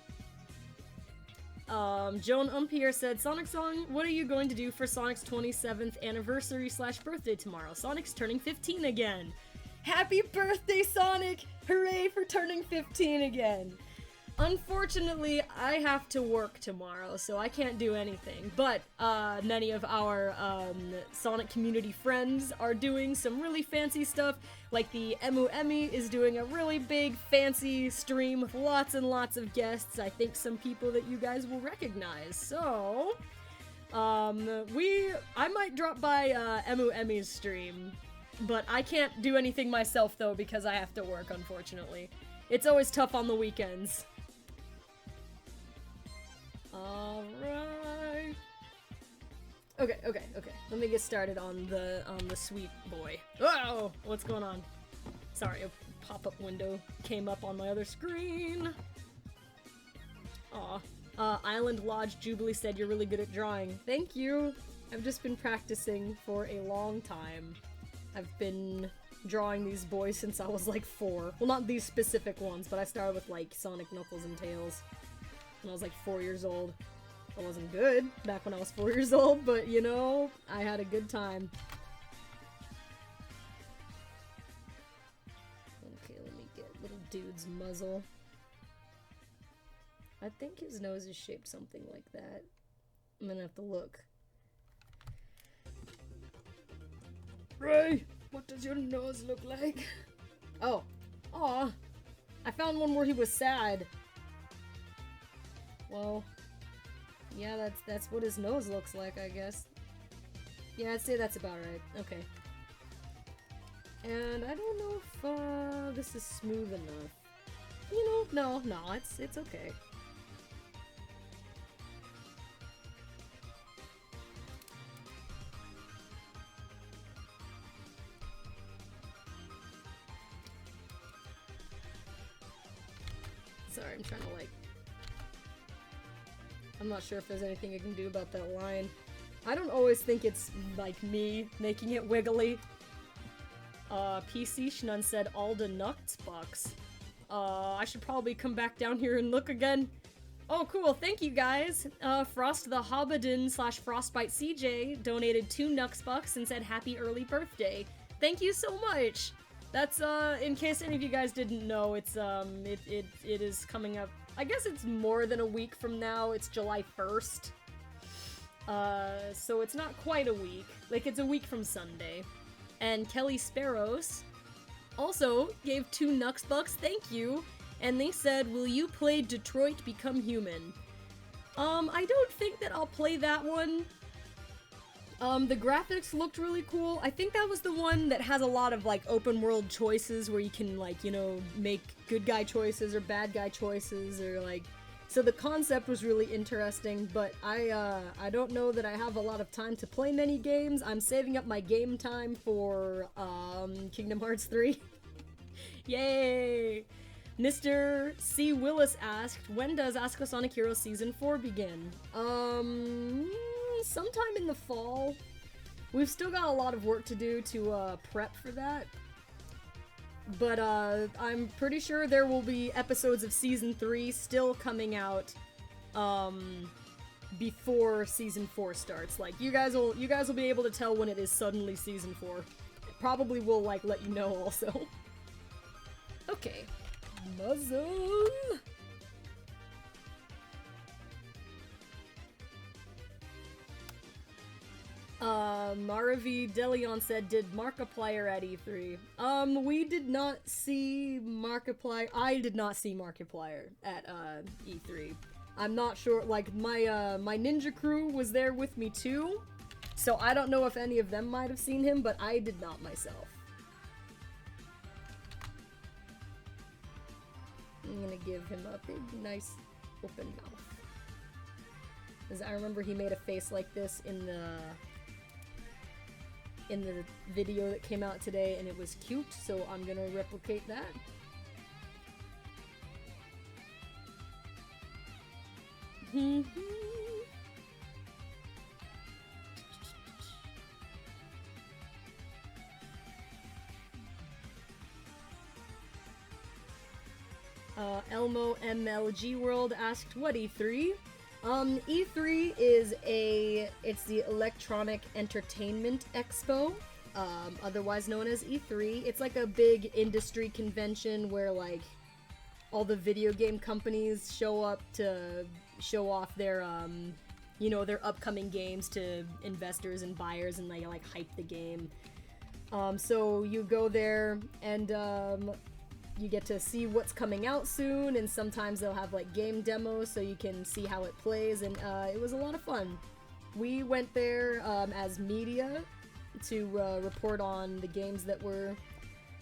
Joan Umpier said, Sonic Song, what are you going to do for Sonic's 27th anniversary / birthday tomorrow? Sonic's turning 15 again! Happy birthday, Sonic! Hooray for turning 15 again! Unfortunately, I have to work tomorrow, so I can't do anything, but many of our Sonic community friends are doing some really fancy stuff, like the Emu Emmy is doing a really big, fancy stream with lots and lots of guests, I think some people that you guys will recognize, so I might drop by Emu Emmy's stream, but I can't do anything myself, though, because I have to work, unfortunately. It's always tough on the weekends. Alright. Okay. Let me get started on the sweet boy. Oh! What's going on? Sorry, a pop-up window came up on my other screen. Aw. Island Lodge Jubilee said you're really good at drawing. Thank you! I've just been practicing for a long time. I've been drawing these boys since I was like 4. Well, not these specific ones, but I started with like Sonic, Knuckles, and Tails when I was like 4 years old. I wasn't good back when I was 4 years old, but you know, I had a good time. Okay, let me get little dude's muzzle. I think his nose is shaped something like that. I'm gonna have to look. Ray, what does your nose look like? Oh. Aw. I found one where he was sad. Well, yeah, that's what his nose looks like, I guess. Yeah, I'd say that's about right. Okay. And I don't know if this is smooth enough. You know, no, it's okay. Sorry, I'm trying to like... I'm not sure if there's anything I can do about that line. I don't always think it's, like, me making it wiggly. PC Shnun said Alda Nuxbox. I should probably come back down here and look again. Oh, cool, thank you guys. Frost the Hobbidin / Frostbite CJ donated 2 Nuxbucks and said happy early birthday. Thank you so much! That's, in case any of you guys didn't know, it's, it is coming up, I guess it's more than a week from now, it's July 1st. So it's not quite a week, like it's a week from Sunday. And Kelly Sparrows also gave 2 Nuxbucks, thank you, and they said, will you play Detroit Become Human? I don't think that I'll play that one. The graphics looked really cool. I think that was the one that has a lot of, like, open world choices where you can, like, you know, make good guy choices or bad guy choices or, like... So the concept was really interesting, but I don't know that I have a lot of time to play many games. I'm saving up my game time for, Kingdom Hearts 3. Yay! Mr. C. Willis asked, when does Asuka Sonic Heroes Season 4 begin? Sometime in the fall. We've still got a lot of work to do to prep for that. But I'm pretty sure there will be episodes of Season 3 still coming out before Season 4 starts. Like, you guys will be able to tell when it is suddenly Season 4. Probably will, like, let you know also. Okay. Muzzle! Maravi Delion said, did Markiplier at E3? We did not see Markiplier. I did not see Markiplier at, E3. I'm not sure, like, my ninja crew was there with me too, so I don't know if any of them might have seen him, but I did not myself. I'm gonna give him a big, nice, open mouth. Because I remember he made a face like this in the video that came out today, and it was cute, so I'm gonna replicate that. Elmo MLG World asked, what E3? E3 is it's the Electronic Entertainment Expo, otherwise known as E3. It's like a big industry convention where, like, all the video game companies show up to show off their, you know, their upcoming games to investors and buyers, and they, like, hype the game. So you go there, and, you get to see what's coming out soon, and sometimes they'll have, like, game demos so you can see how it plays, and it was a lot of fun. We went there as media to report on the games that were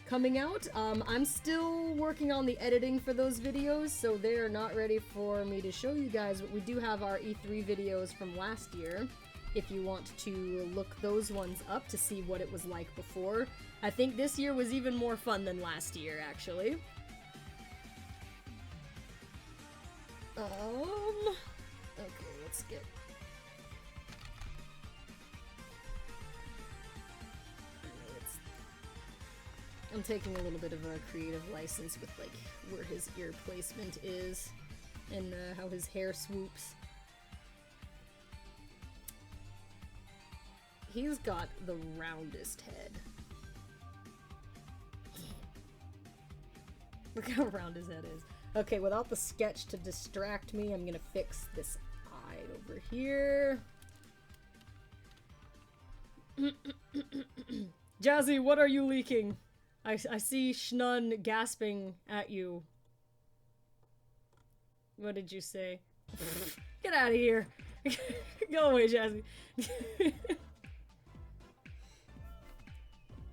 coming out. I'm still working on the editing for those videos, so they're not ready for me to show you guys, but we do have our E3 videos from last year, if you want to look those ones up to see what it was like before. I think this year was even more fun than last year, actually. Okay, let's get... I'm taking a little bit of a creative license with, like, where his ear placement is, and how his hair swoops. He's got the roundest head. Look how round his head is. Okay, without the sketch to distract me, I'm gonna fix this eye over here. Jazzy, what are you leaking? I see Shnun gasping at you. What did you say? Get out of here. Go away, Jazzy.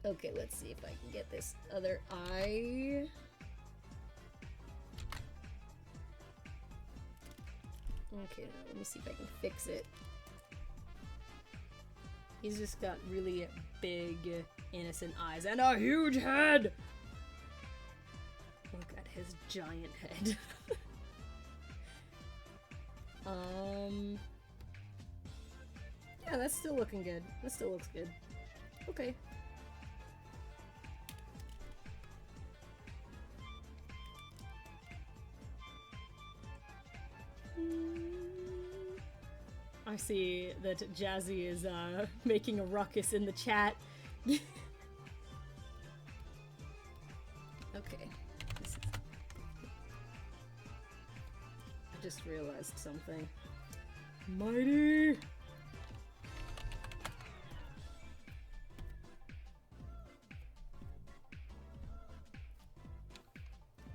Okay, let's see if I can get this other eye. Okay, now let me see if I can fix it. He's just got really big, innocent eyes and a huge head! Oh god, his giant head. Yeah, that's still looking good. That still looks good. Okay. I see that Jazzy is making a ruckus in the chat. Okay. I just realized something. Mighty!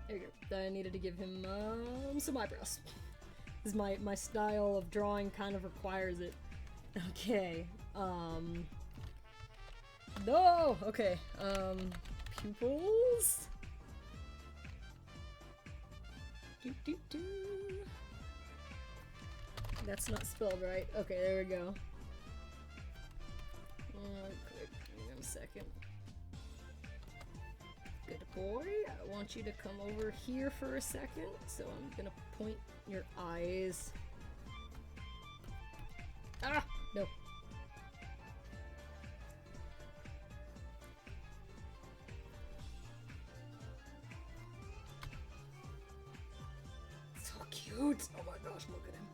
There you go. I needed to give him some eyebrows. This is my style of drawing kind of requires it. Okay. No! Okay. Pupils? Do. That's not spelled right. Okay, there we go. Quick, give me a second. Good boy. I want you to come over here for a second. So I'm gonna point your eyes. Ah! No. So cute! Oh my gosh, look at him.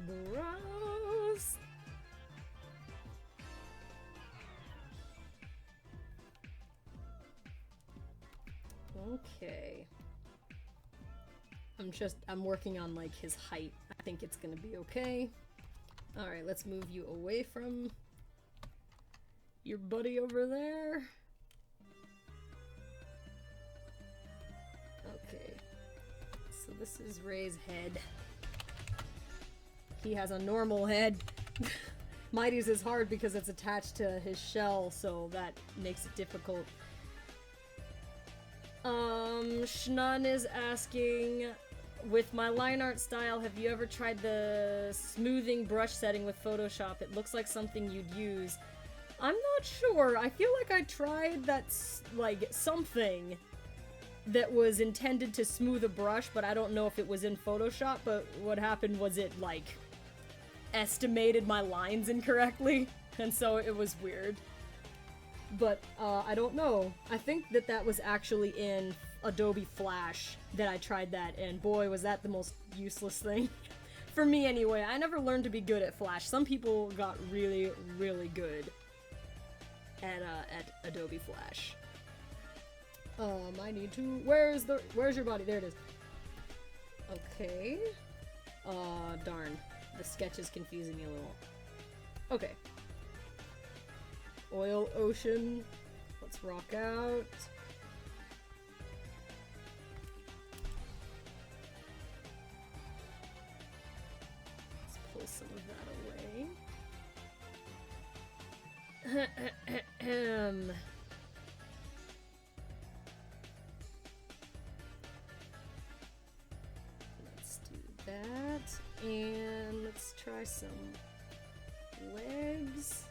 Gross! Okay. I'm working on like his height. I think it's gonna be okay. Alright, let's move you away from your buddy over there. Okay. So this is Ray's head. He has a normal head. Mighty's is hard because it's attached to his shell, so that makes it difficult. Shnun is asking, with my line art style, have you ever tried the smoothing brush setting with Photoshop? It looks like something you'd use. I'm not sure. I feel like I tried like something that was intended to smooth a brush, but I don't know if it was in Photoshop, but what happened was it like estimated my lines incorrectly, and so it was weird. But, I don't know. I think that was actually in Adobe Flash that I tried that, and boy, was that the most useless thing. For me, anyway. I never learned to be good at Flash. Some people got really, really good at Adobe Flash. I need to... Where's your body? There it is. Okay. Darn. The sketch is confusing me a little. Okay. Oil Ocean. Let's rock out. Let's pull some of that away. Let's do that. And let's try some legs.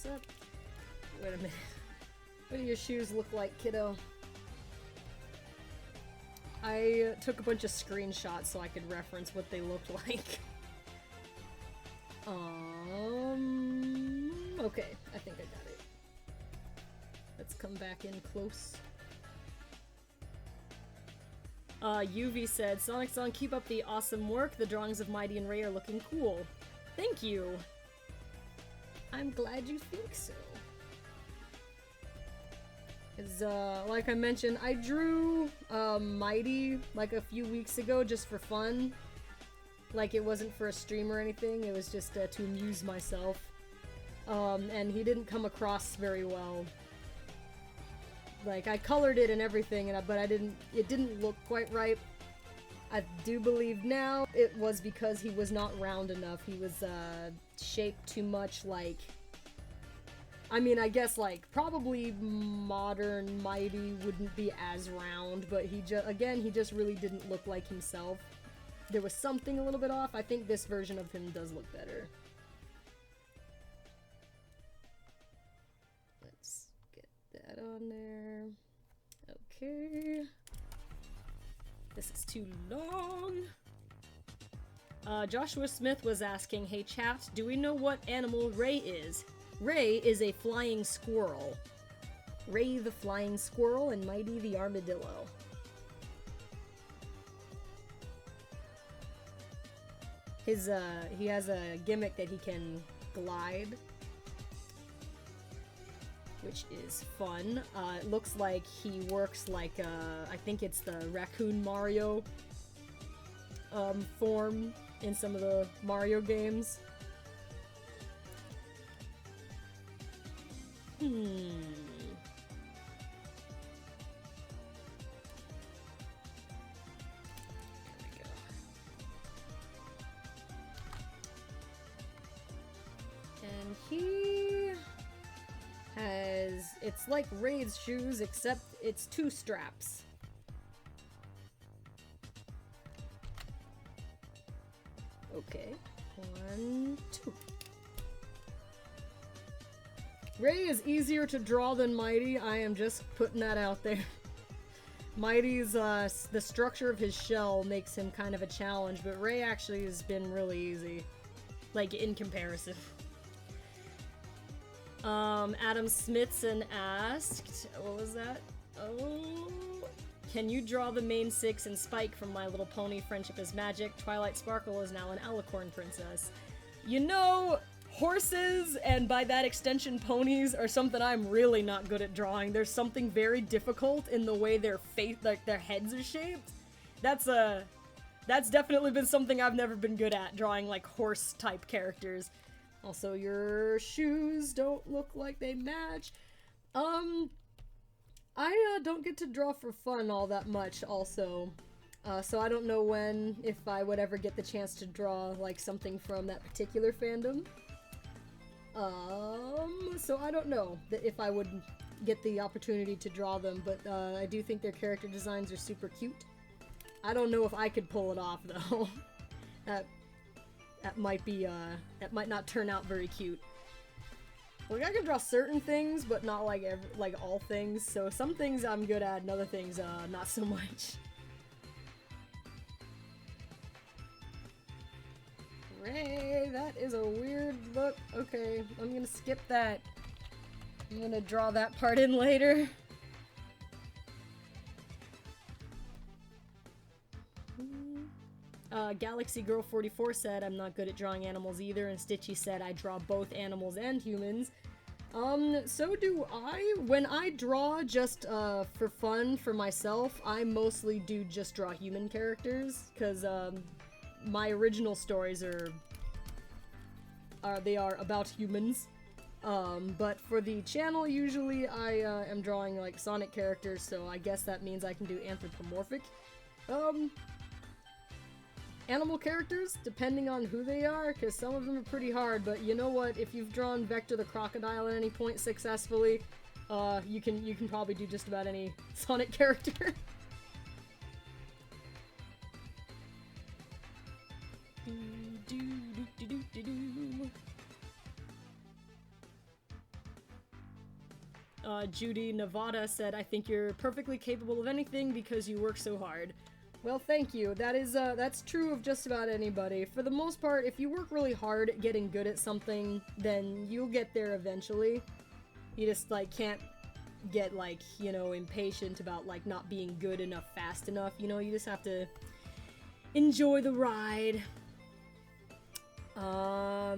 Up. Wait a minute. What do your shoes look like, kiddo? I took a bunch of screenshots so I could reference what they looked like. Okay, I think I got it. Let's come back in close. UV said, Sonic Song, keep up the awesome work. The drawings of Mighty and Ray are looking cool. Thank you. I'm glad you think so. Cause, like I mentioned, I drew, Mighty, like, a few weeks ago just for fun. Like, it wasn't for a stream or anything, it was just, to amuse myself. And he didn't come across very well. Like, I colored it and everything, but it didn't look quite right. I do believe now it was because he was not round enough. He was, shaped too much like... I mean, I guess, like, probably modern Mighty wouldn't be as round, but he just really didn't look like himself. There was something a little bit off. I think this version of him does look better. Let's get that on there. Okay. This is too long. Joshua Smith was asking, hey chat, do we know what animal Ray is? Ray is a flying squirrel. Ray the flying squirrel and Mighty the armadillo. He has a gimmick that he can glide, which is fun. It looks like he works like, I think it's the Raccoon Mario form in some of the Mario games. There we go. And he has, it's like Ray's shoes, except it's 2 straps. Okay, 1, 2. Ray is easier to draw than Mighty. I am just putting that out there. Mighty's, the structure of his shell makes him kind of a challenge, but Ray actually has been really easy. Like, in comparison. Adam Smithson asked, what was that? Oh, can you draw the main 6 and Spike from My Little Pony Friendship is Magic? Twilight Sparkle is now an Alicorn princess. You know, horses, and by that extension ponies, are something I'm really not good at drawing. There's something very difficult in the way their face, like their heads are shaped. That's definitely been something I've never been good at, drawing like horse type characters. Also, your shoes don't look like they match. I don't get to draw for fun all that much also. So I don't know if I would ever get the chance to draw like something from that particular fandom. So I don't know if I would get the opportunity to draw them, but I do think their character designs are super cute. I don't know if I could pull it off though. That might not turn out very cute. Like, I can draw certain things, but not like all things. So some things I'm good at, and other things not so much. Ray, that is a weird look. Okay, I'm gonna skip that. I'm gonna draw that part in later. Galaxy Girl 44 said, I'm not good at drawing animals either, and Stitchy said, I draw both animals and humans. So do I. When I draw just, for fun, for myself, I mostly do just draw human characters, because, my original stories are about humans. But for the channel, usually I, am drawing, like, Sonic characters, so I guess that means I can do anthropomorphic, animal characters, depending on who they are, because some of them are pretty hard, but you know what, if you've drawn Vector the Crocodile at any point successfully, you can probably do just about any Sonic character. Judy Nevada said, I think you're perfectly capable of anything because you work so hard. Well, thank you. That's true of just about anybody. For the most part, if you work really hard at getting good at something, then you'll get there eventually. You just, like, can't get, like, you know, impatient about, like, not being good enough fast enough. You know, you just have to enjoy the ride. I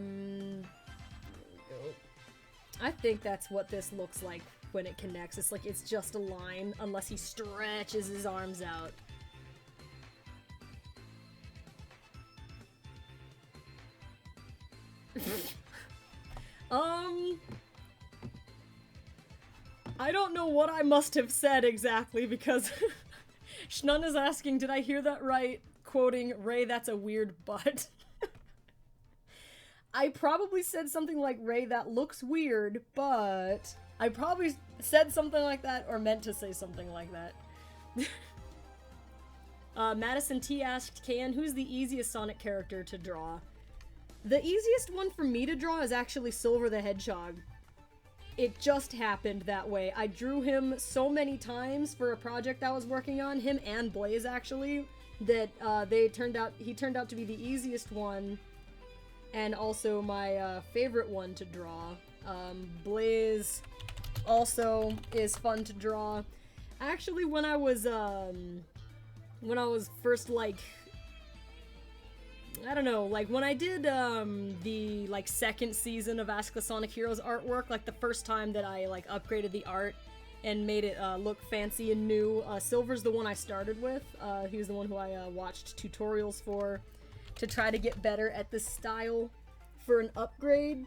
think that's what this looks like when it connects. It's like, it's just a line, unless he stretches his arms out. I don't know what I must have said exactly, because Schnun is asking, did I hear that right? Quoting, Ray, that's a weird butt. I probably said something like, Ray, that looks weird, but I probably said something like that or meant to say something like that. Madison T asked, KN, who's the easiest Sonic character to draw? The easiest one for me to draw is actually Silver the Hedgehog. It just happened that way. I drew him so many times for a project I was working on, him and Blaze actually, that he turned out to be the easiest one, and also my favorite one to draw. Blaze also is fun to draw. Actually, when I was first, like, I don't know, like, when I did, the, like, second season of Ask the Sonic Heroes artwork, like, the first time that I, like, upgraded the art and made it, look fancy and new, Silver's the one I started with. He was the one who I, watched tutorials for to try to get better at this style for an upgrade.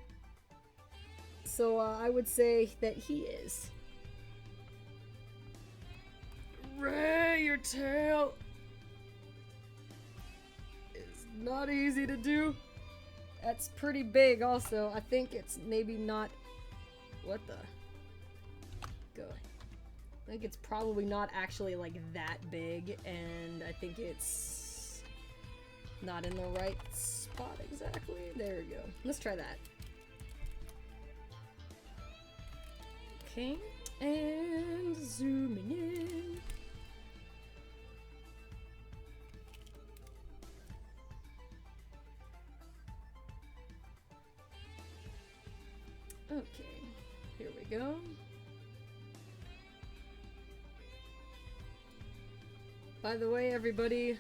So, I would say that he is. Ray, your tail is not easy to do. That's pretty big also. I think it's maybe not... What the... Go. I think it's probably not actually like that big, and I think it's not in the right spot exactly. There we go. Let's try that. Okay, and zooming in. Okay, here we go. By the way, everybody,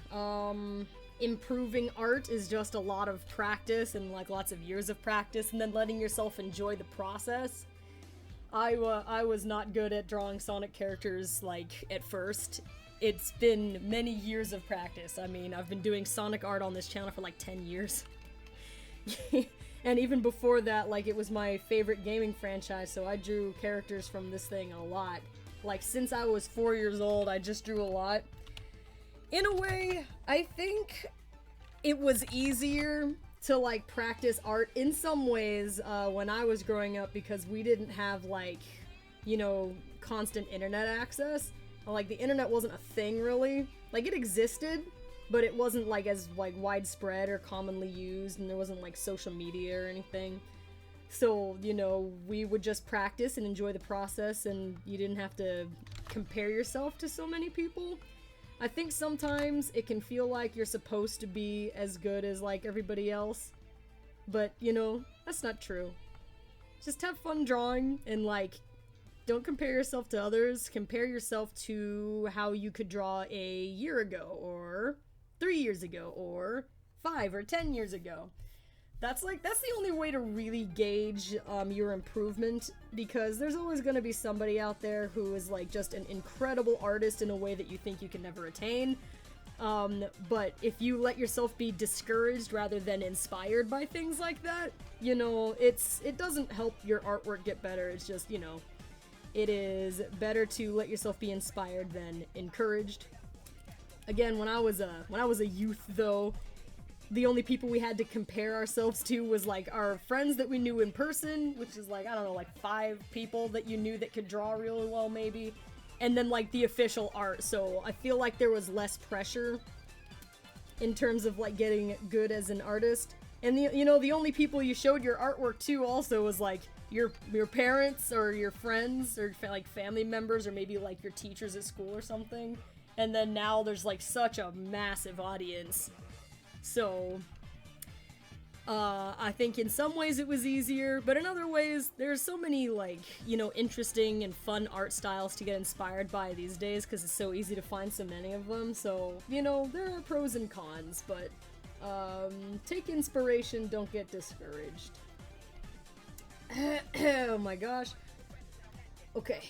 improving art is just a lot of practice and like lots of years of practice and then letting yourself enjoy the process. I was not good at drawing Sonic characters, like, at first. It's been many years of practice. I mean, I've been doing Sonic art on this channel for like 10 years. And even before that, like, it was my favorite gaming franchise, so I drew characters from this thing a lot. Like, since I was 4 years old, I just drew a lot. In a way, I think it was easier to, like, practice art in some ways when I was growing up because we didn't have, like, you know, constant internet access. Like, the internet wasn't a thing, really. Like, it existed, but it wasn't, like, as, like, widespread or commonly used, and there wasn't, like, social media or anything. So, you know, we would just practice and enjoy the process, and you didn't have to compare yourself to so many people. I think sometimes it can feel like you're supposed to be as good as, like, everybody else, but, you know, that's not true. Just have fun drawing, and, like, don't compare yourself to others. Compare yourself to how you could draw a year ago, or 3 years ago, or 5 or 10 years ago. That's the only way to really gauge your improvement, because there's always going to be somebody out there who is, like, just an incredible artist in a way that you think you can never attain. But if you let yourself be discouraged rather than inspired by things like that, you know, it doesn't help your artwork get better. It's just, you know, it is better to let yourself be inspired than encouraged. Again, when I was a youth, though, the only people we had to compare ourselves to was, like, our friends that we knew in person, which is, like, I don't know, like 5 people that you knew that could draw really well, maybe, and then, like, the official art. So I feel like there was less pressure in terms of, like, getting good as an artist. And you know, the only people you showed your artwork to also was, like, your parents or your friends or like family members or maybe like your teachers at school or something. And then now there's, like, such a massive audience. So, I think in some ways it was easier, but in other ways, there's so many, like, you know, interesting and fun art styles to get inspired by these days, because it's so easy to find so many of them. So, you know, there are pros and cons, but, take inspiration, don't get discouraged. Oh my gosh. Okay.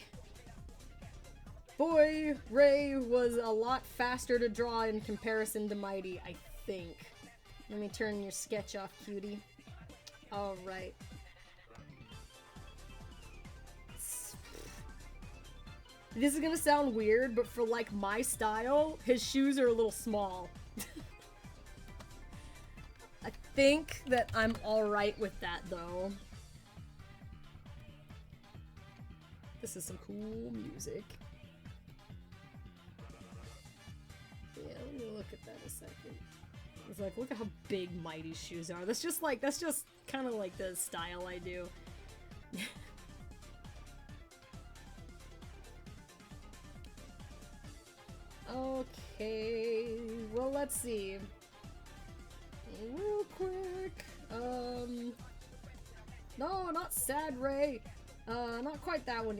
Boy, Ray was a lot faster to draw in comparison to Mighty, I think. Let me turn your sketch off, cutie. Alright. This is gonna sound weird, but for, like, my style, his shoes are a little small. think that I'm alright with that, though. This is some cool music. Yeah, let me look at that a second. It's like, look at how big Mighty's shoes are. That's just kind of like the style I do. Okay, well, let's see. Real quick. No, not Sad Ray. Not quite that one.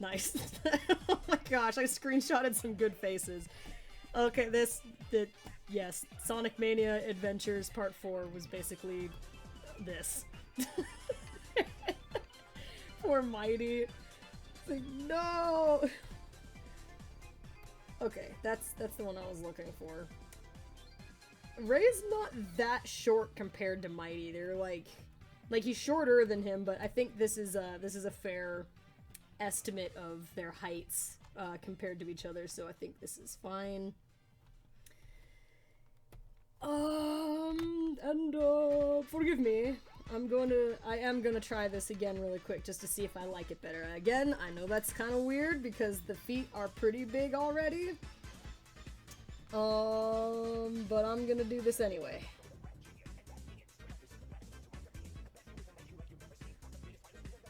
Nice. Oh my gosh, I screenshotted some good faces. Okay, yes, Sonic Mania Adventures Part 4 was basically this. Poor Mighty. It's like, no! Okay, that's the one I was looking for. Ray's not that short compared to Mighty. They're like he's shorter than him, but I think this is a fair estimate of their heights compared to each other, so I think this is fine. Forgive me. I am gonna try this again really quick just to see if I like it better. Again, I know that's kind of weird because the feet are pretty big already. But I'm gonna do this anyway.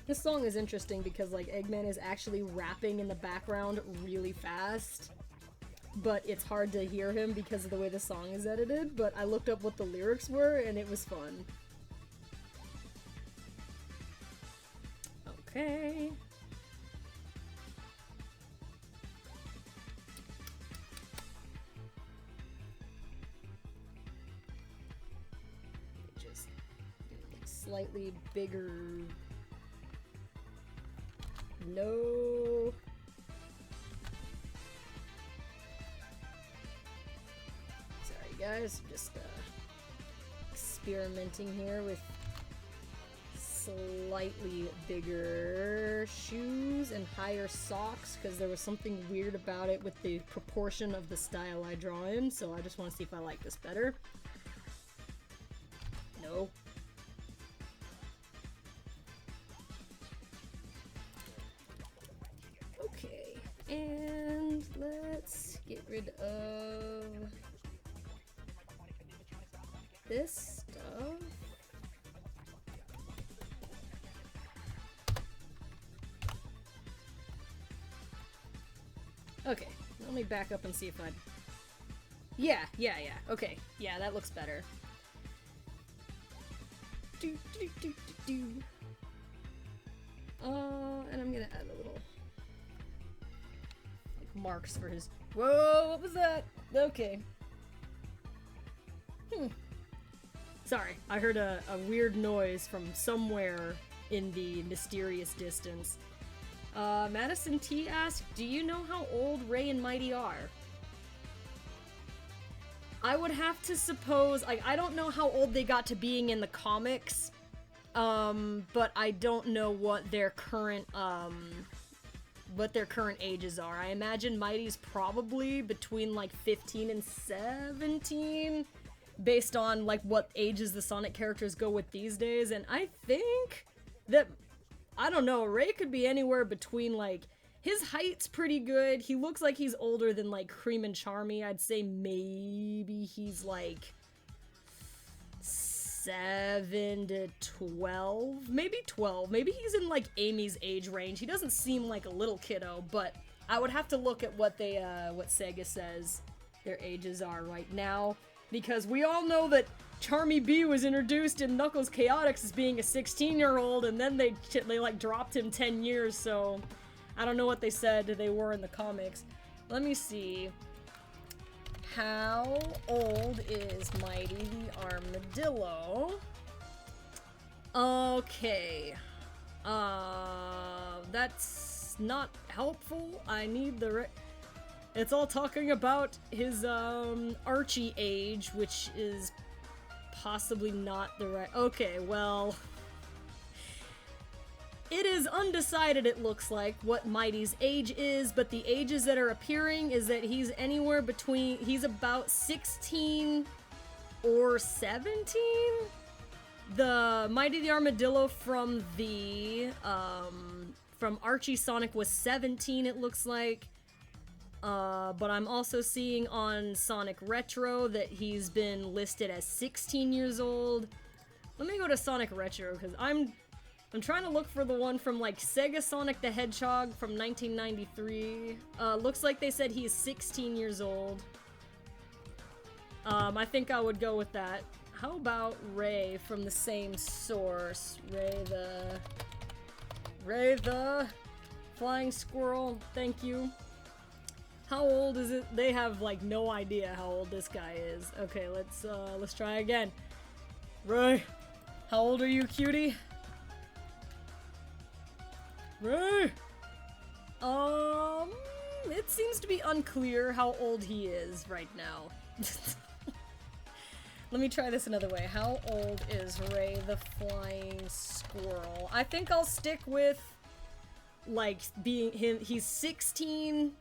This song is interesting because, like, Eggman is actually rapping in the background really fast, but it's hard to hear him because of the way the song is edited, but I looked up what the lyrics were and it was fun. Okay. Just slightly bigger. No. Sorry guys, just experimenting here with slightly bigger shoes and higher socks because there was something weird about it with the proportion of the style I draw in, so I just want to see if I like this better. No. Okay, and let's get rid of this stuff. Okay, let me back up and see if I... Yeah, okay. Yeah, that looks better. And I'm gonna add a little... like, marks for his... Whoa, what was that? Okay. Sorry, I heard a weird noise from somewhere in the mysterious distance. Madison T asked, do you know how old Ray and Mighty are? I would have to suppose, like, I don't know how old they got to being in the comics, but I don't know what their current ages are. I imagine Mighty's probably between, like, 15 and 17, based on, like, what ages the Sonic characters go with these days, and I think that... I don't know, Ray could be anywhere between, like, his height's pretty good. He looks like he's older than, like, Cream and Charmy. I'd say maybe he's, like, 7 to 12? Maybe 12. Maybe he's in, like, Amy's age range. He doesn't seem like a little kiddo, but I would have to look at what they, what Sega says their ages are right now, because we all know that Charmy B was introduced in Knuckles Chaotix as being a 16-year-old, and then they like dropped him 10 years, so I don't know what they said they were in the comics. Let me see. How old is Mighty the Armadillo? Okay. That's not helpful. I need the it's all talking about his, Archie age, which is possibly not the right... Okay, well... It is undecided, it looks like, what Mighty's age is, but the ages that are appearing is that he's anywhere between... He's about 16 or 17? The Mighty the Armadillo from the, from Archie Sonic was 17, it looks like. But I'm also seeing on Sonic Retro that he's been listed as 16 years old. Let me go to Sonic Retro, because I'm trying to look for the one from, like, Sega Sonic the Hedgehog from 1993. Looks like they said he's 16 years old. I think I would go with that. How about Ray from the same source? Ray the Flying Squirrel, thank you. How old is it? They have, like, no idea how old this guy is. Okay, let's try again. Ray, how old are you, cutie? Ray! It seems to be unclear how old he is right now. Let me try this another way. How old is Ray the Flying Squirrel? I think I'll stick with, like, being him. He's 16.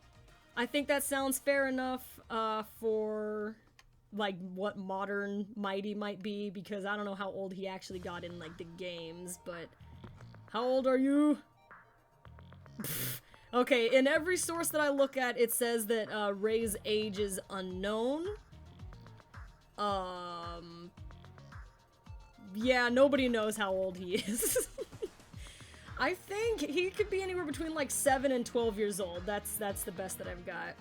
I think that sounds fair enough, for, like, what modern Mighty might be, because I don't know how old he actually got in, like, the games, but... How old are you? Okay, in every source that I look at, it says that, Ray's age is unknown. Yeah, nobody knows how old he is. I think he could be anywhere between, like, 7 and 12 years old. That's the best that I've got.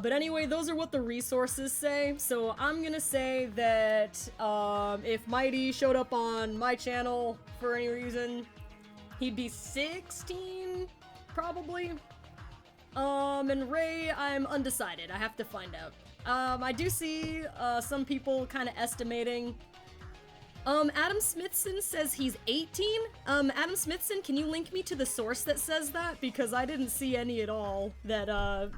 But anyway, those are what the resources say. So I'm gonna say that, if Mighty showed up on my channel for any reason, he'd be 16, probably. And Ray, I'm undecided. I have to find out. I do see, some people kind of estimating. Adam Smithson says he's 18. Adam Smithson, can you link me to the source that says that? Because I didn't see any at all that,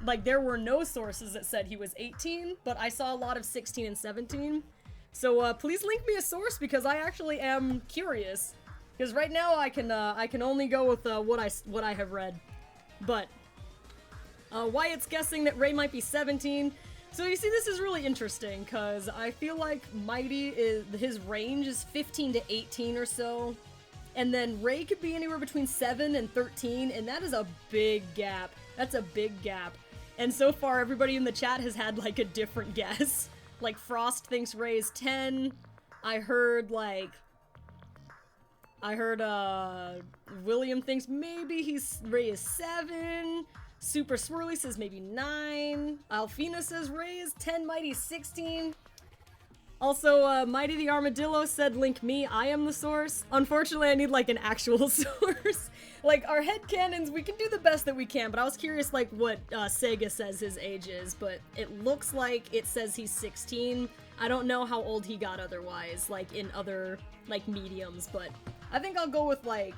like, there were no sources that said he was 18, but I saw a lot of 16 and 17. So, please link me a source, because I actually am curious. Because right now I can only go with, what I have read. But, Wyatt's guessing that Ray might be 17. So you see, this is really interesting, because I feel like Mighty his range is 15 to 18 or so, and then Ray could be anywhere between 7 and 13, and that is a big gap. That's a big gap. And so far, everybody in the chat has had, like, a different guess. Like, Frost thinks Ray is 10. I heard William thinks maybe Ray is 7. Super Swirly says maybe 9. Alfina says Ray is 10, Mighty 16. Also, Mighty the Armadillo said link me, I am the source. Unfortunately, I need, like, an actual source. Like, our headcanons, we can do the best that we can, but I was curious, like, what Sega says his age is, but it looks like it says he's 16. I don't know how old he got otherwise, like, in other, like, mediums, but I think I'll go with, like...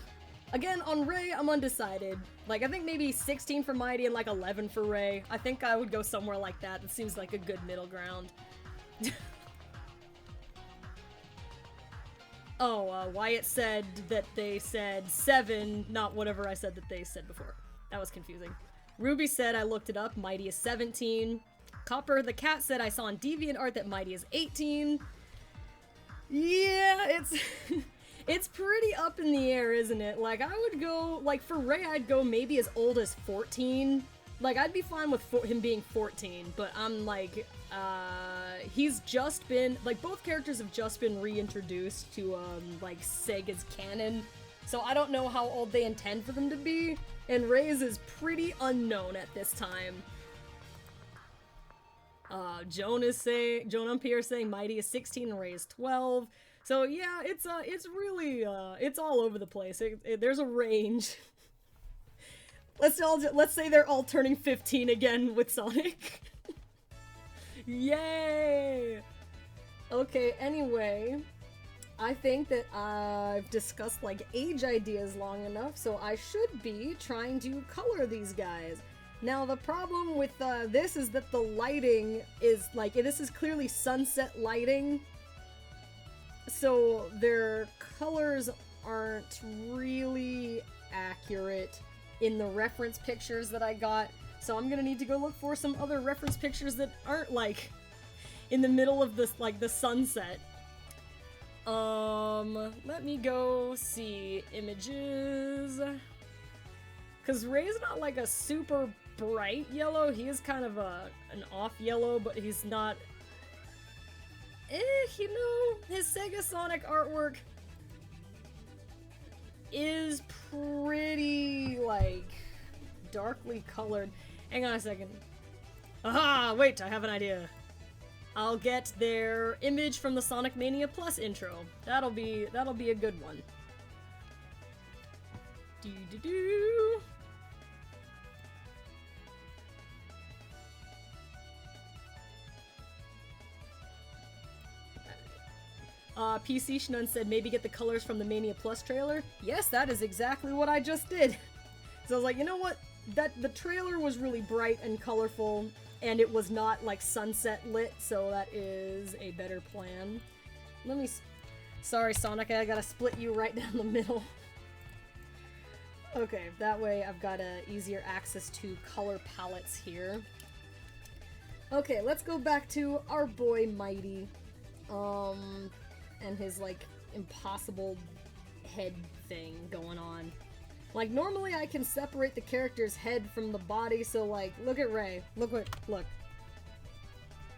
Again, on Ray, I'm undecided. Like, I think maybe 16 for Mighty and, like, 11 for Ray. I think I would go somewhere like that. It seems like a good middle ground. Oh, Wyatt said that they said 7, not whatever I said that they said before. That was confusing. Ruby said I looked it up. Mighty is 17. Copper the Cat said I saw on DeviantArt that Mighty is 18. Yeah, it's... It's pretty up in the air, isn't it? Like, I would go, like, for Ray, I'd go maybe as old as 14. Like, I'd be fine with him being 14, but I'm like, he's just been, like, both characters have just been reintroduced to, like, Sega's canon, so I don't know how old they intend for them to be, and Ray's is pretty unknown at this time. Joan Umpierre saying Mighty is 16 and Ray is 12. So yeah, it's really, it's all over the place. There's a range. Let's say they're all turning 15 again with Sonic. Yay! Okay, anyway, I think that I've discussed, like, age ideas long enough, so I should be trying to color these guys. Now, the problem with this is that the lighting is, like, this is clearly sunset lighting, so their colors aren't really accurate in the reference pictures that I got, so I'm gonna need to go look for some other reference pictures that aren't, like, in the middle of this, like, the sunset. Let me go see images. Because Ray's not like a super bright yellow. He is kind of an off yellow, but he's not... you know, his Sega Sonic artwork is pretty, like, darkly colored. Hang on a second. Aha! Wait, I have an idea. I'll get their image from the Sonic Mania Plus intro. That'll be a good one. Do-do-do. PC Shnun said maybe get the colors from the Mania Plus trailer. Yes, that is exactly what I just did. So I was like, you know what? The trailer was really bright and colorful, and it was not like sunset lit, so that is a better plan. Let me... Sorry, Sonic, I gotta split you right down the middle. Okay, that way I've got easier access to color palettes here. Okay, let's go back to our boy Mighty. And his, like, impossible head thing going on. Like, normally I can separate the character's head from the body, so, like, look at Ray. Look.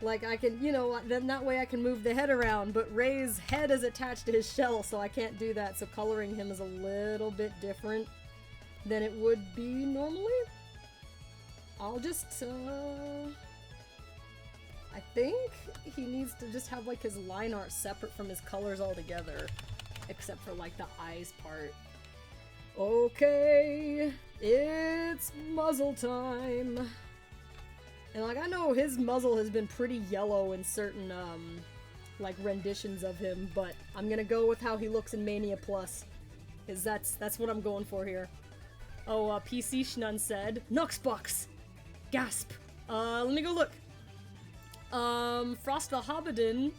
Like, I can, you know, then that way I can move the head around, but Ray's head is attached to his shell, so I can't do that, so coloring him is a little bit different than it would be normally. I'll just, I think he needs to just have, like, his line art separate from his colors altogether. Except for, like, the eyes part. Okay, it's muzzle time. And, like, I know his muzzle has been pretty yellow in certain, like, renditions of him, but I'm gonna go with how he looks in Mania Plus. Because that's what I'm going for here. Oh, PC Shnun said, Nuxbox! Gasp! Let me go look. Frost Habadin,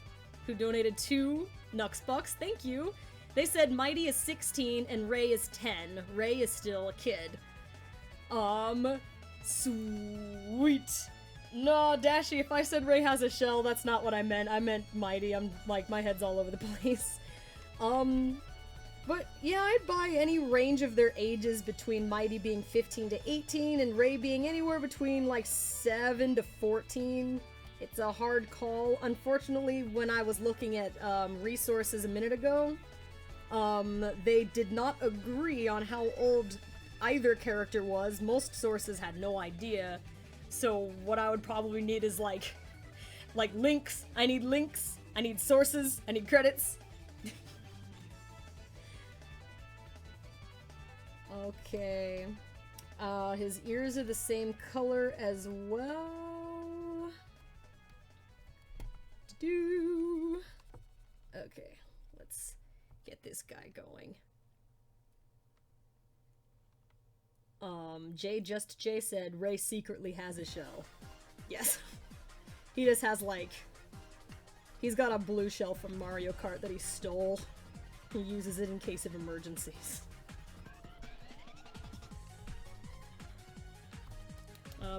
who donated 2 Nuxbucks, thank you. They said Mighty is 16 and Ray is 10. Ray is still a kid. Sweet. No, Dashy, if I said Ray has a shell, that's not what I meant. I meant Mighty. I'm, like, my head's all over the place. But, yeah, I'd buy any range of their ages between Mighty being 15 to 18 and Ray being anywhere between, like, 7 to 14. It's a hard call. Unfortunately, when I was looking at resources a minute ago, they did not agree on how old either character was. Most sources had no idea. So what I would probably need is like links. I need links. I need sources. I need credits. Okay. His ears are the same color as well. Okay, let's get this guy going. Jay said Ray secretly has a shell. Yes. He just has, like, he's got a blue shell from Mario Kart that he stole. He uses it in case of emergencies.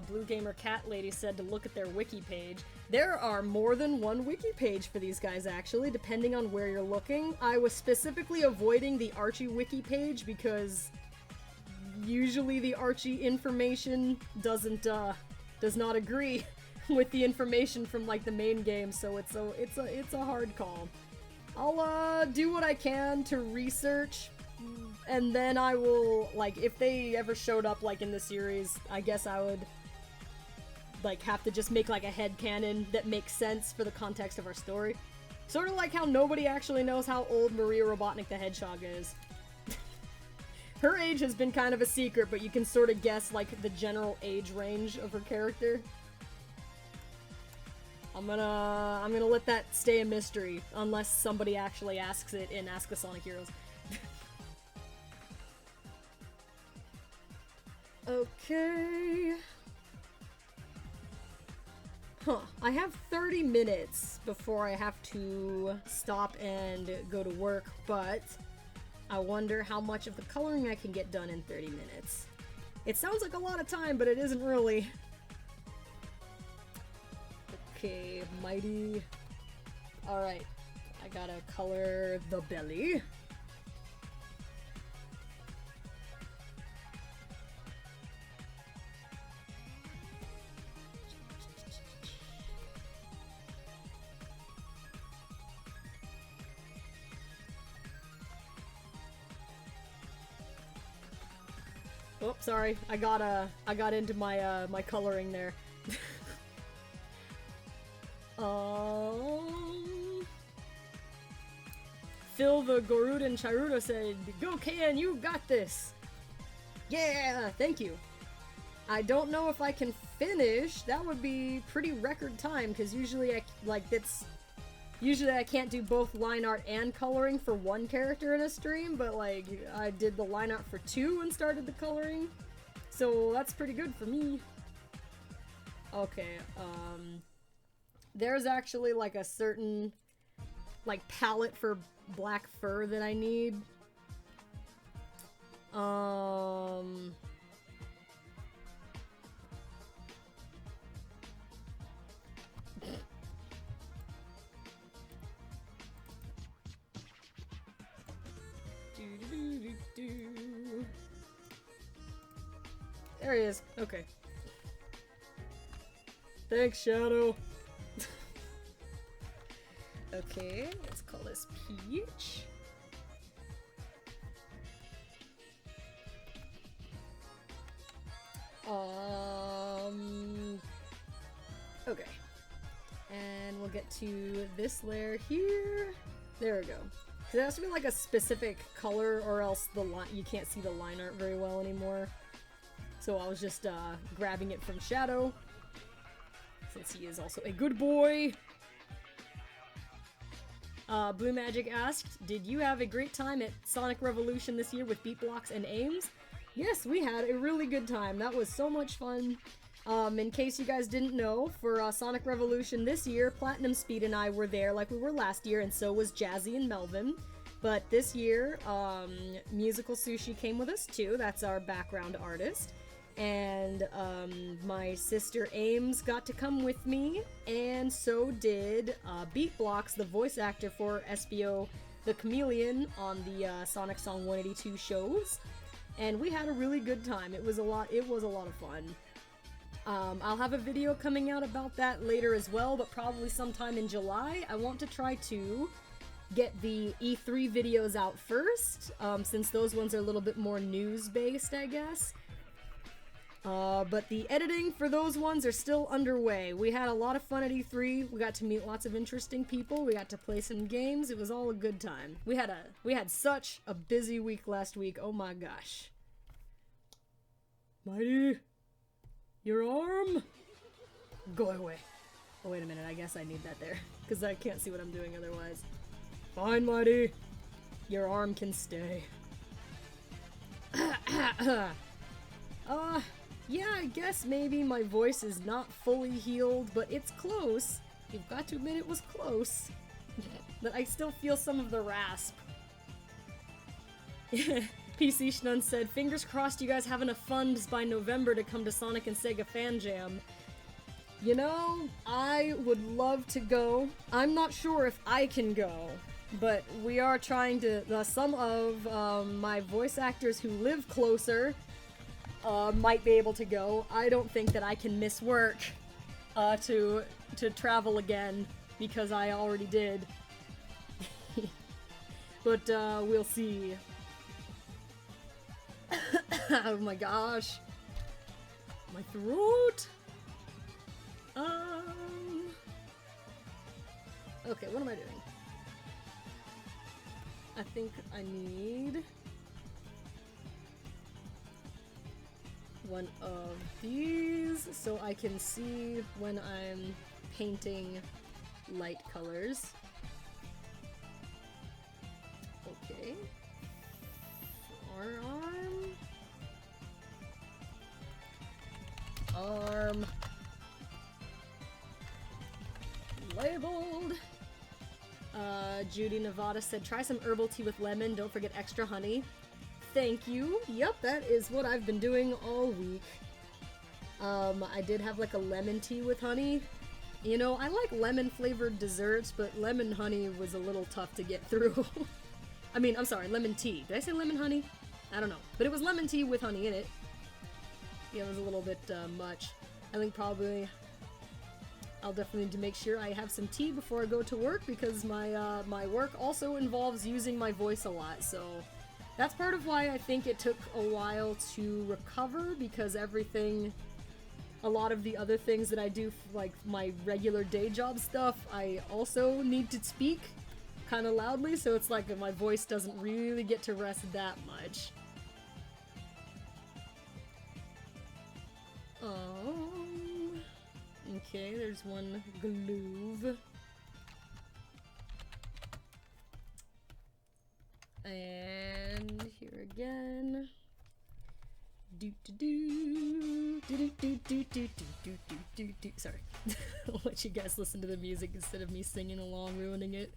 Blue Gamer Cat Lady said to look at their wiki page. There are more than one wiki page for these guys, actually, depending on where you're looking. I was specifically avoiding the Archie wiki page because usually the Archie information does not agree with the information from, like, the main game, so it's a hard call. I'll do what I can to research, and then I will, like, if they ever showed up, like, in the series, I guess I would, like, have to just make, like, a headcanon that makes sense for the context of our story. Sort of like how nobody actually knows how old Maria Robotnik the Hedgehog is. Her age has been kind of a secret, but you can sort of guess, like, the general age range of her character. I'm gonna let that stay a mystery, unless somebody actually asks it in Ask the Sonic Heroes. Okay... Huh, I have 30 minutes before I have to stop and go to work, but I wonder how much of the coloring I can get done in 30 minutes. It sounds like a lot of time, but it isn't really. Okay, Mighty. Alright, I gotta color the belly. Oh, sorry. I got into my my coloring there. Phil the Goruden Chirudo said, "Go KN, you got this." Yeah, thank you. I don't know if I can finish. That would be pretty record time because usually usually I can't do both line art and coloring for one character in a stream, but like I did the line art for 2 and started the coloring. So that's pretty good for me. Okay, there's actually like a certain like palette for black fur that I need. There he is. Okay. Thanks, Shadow. Okay, let's call this Peach. Okay. And we'll get to this layer here. There we go. Because it has to be like a specific color or else the line you can't see the line art very well anymore. So I was just grabbing it from Shadow, since he is also a good boy. Blue Magic asked, did you have a great time at Sonic Revolution this year with beat blocks and aims? Yes, we had a really good time. That was so much fun. In case you guys didn't know, for Sonic Revolution this year, Platinum Speed and I were there like we were last year, and so was Jazzy and Melvin. But this year, Musical Sushi came with us too. That's our background artist. And my sister Ames got to come with me, and so did Beatblocks, the voice actor for SBO the Chameleon on the Sonic Song 182 shows, and we had a really good time. It was a lot of fun. I'll have a video coming out about that later as well, but probably sometime in July. I want to try to get the E3 videos out first, since those ones are a little bit more news-based, I guess. But the editing for those ones are still underway. We had a lot of fun at E3. We got to meet lots of interesting people. We got to play some games. It was all a good time. We had such a busy week last week. Oh my gosh. Mighty, your arm? Go away. Oh, wait a minute. I guess I need that there, because I can't see what I'm doing otherwise. Fine, Mighty. Your arm can stay. Yeah, I guess maybe my voice is not fully healed, but it's close. You've got to admit it was close. But I still feel some of the rasp. PC Schnun said, fingers crossed you guys have enough funds by November to come to Sonic and Sega Fan Jam. You know, I would love to go. I'm not sure if I can go, but we are trying to, some of my voice actors who live closer might be able to go. I don't think that I can miss work to travel again, because I already did. But we'll see. Oh my gosh. My throat. Okay, what am I doing? I think I need one of these so I can see when I'm painting light colors. Okay. Arm. Labeled. Judy Nevada said, try some herbal tea with lemon, don't forget extra honey. Thank you. Yep, that is what I've been doing all week. I did have like a lemon tea with honey, You know, I like lemon-flavored desserts, but lemon honey was a little tough to get through. I mean, I'm sorry, lemon tea. Did I say lemon honey? I don't know. But it was lemon tea with honey in it. Yeah, it was a little bit much. I think probably I'll definitely need to make sure I have some tea before I go to work, because my work also involves using my voice a lot, so that's part of why I think it took a while to recover, because a lot of the other things that I do, like my regular day job stuff, I also need to speak kind of loudly, so it's like my voice doesn't really get to rest that much. Okay, there's one glove. And here again. Sorry. I'll let you guys listen to the music instead of me singing along, ruining it.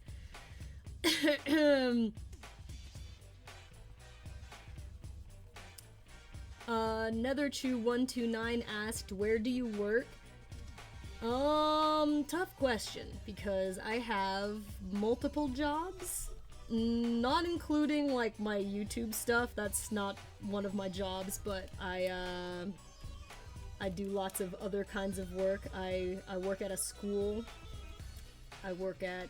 Netherchew129 asked, where do you work? Tough question, because I have multiple jobs, not including like my YouTube stuff. That's not one of my jobs, but I do lots of other kinds of work. I work at a school. I work at,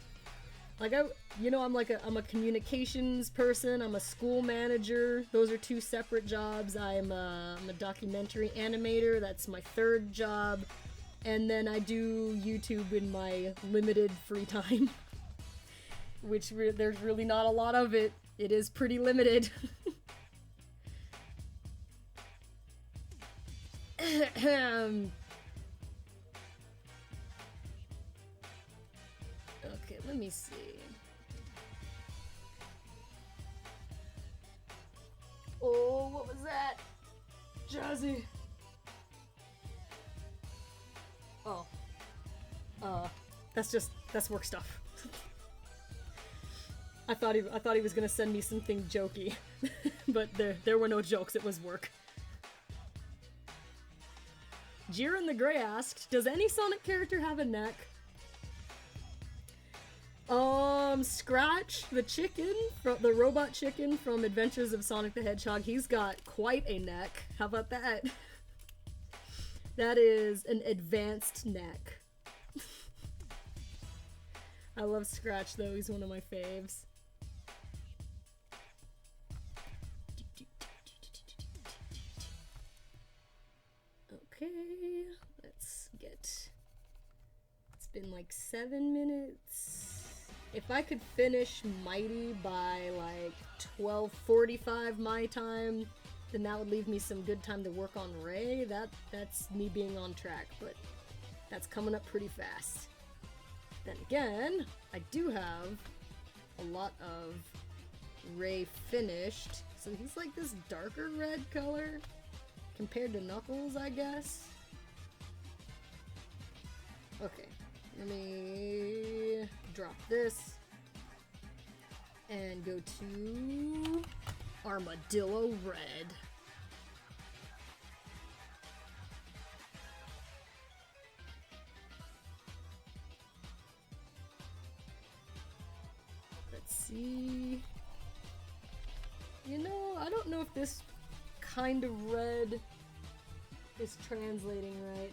like, I'm a communications person. I'm a school manager. Those are two separate jobs. I'm a documentary animator. That's my third job. And then I do YouTube in my limited free time, which there's really not a lot of it. It is pretty limited. Okay, let me see. Oh, what was that? Jazzy. Oh. That's work stuff. I thought he was gonna send me something jokey, but there were no jokes. It was work. Jiren the Grey asked, does any Sonic character have a neck? Scratch the chicken, the robot chicken from Adventures of Sonic the Hedgehog, he's got quite a neck. How about that? That is an advanced neck. I love Scratch though, he's one of my faves. Okay, let's get... It's been like 7 minutes. If I could finish Mighty by like 12:45 my time, then that would leave me some good time to work on Ray. That's me being on track, but that's coming up pretty fast. Then again, I do have a lot of Ray finished, so he's like this darker red color compared to Knuckles, I guess. Okay, let me drop this and go to Armadillo Red. Let's see. You know, I don't know if this kind of red is translating right.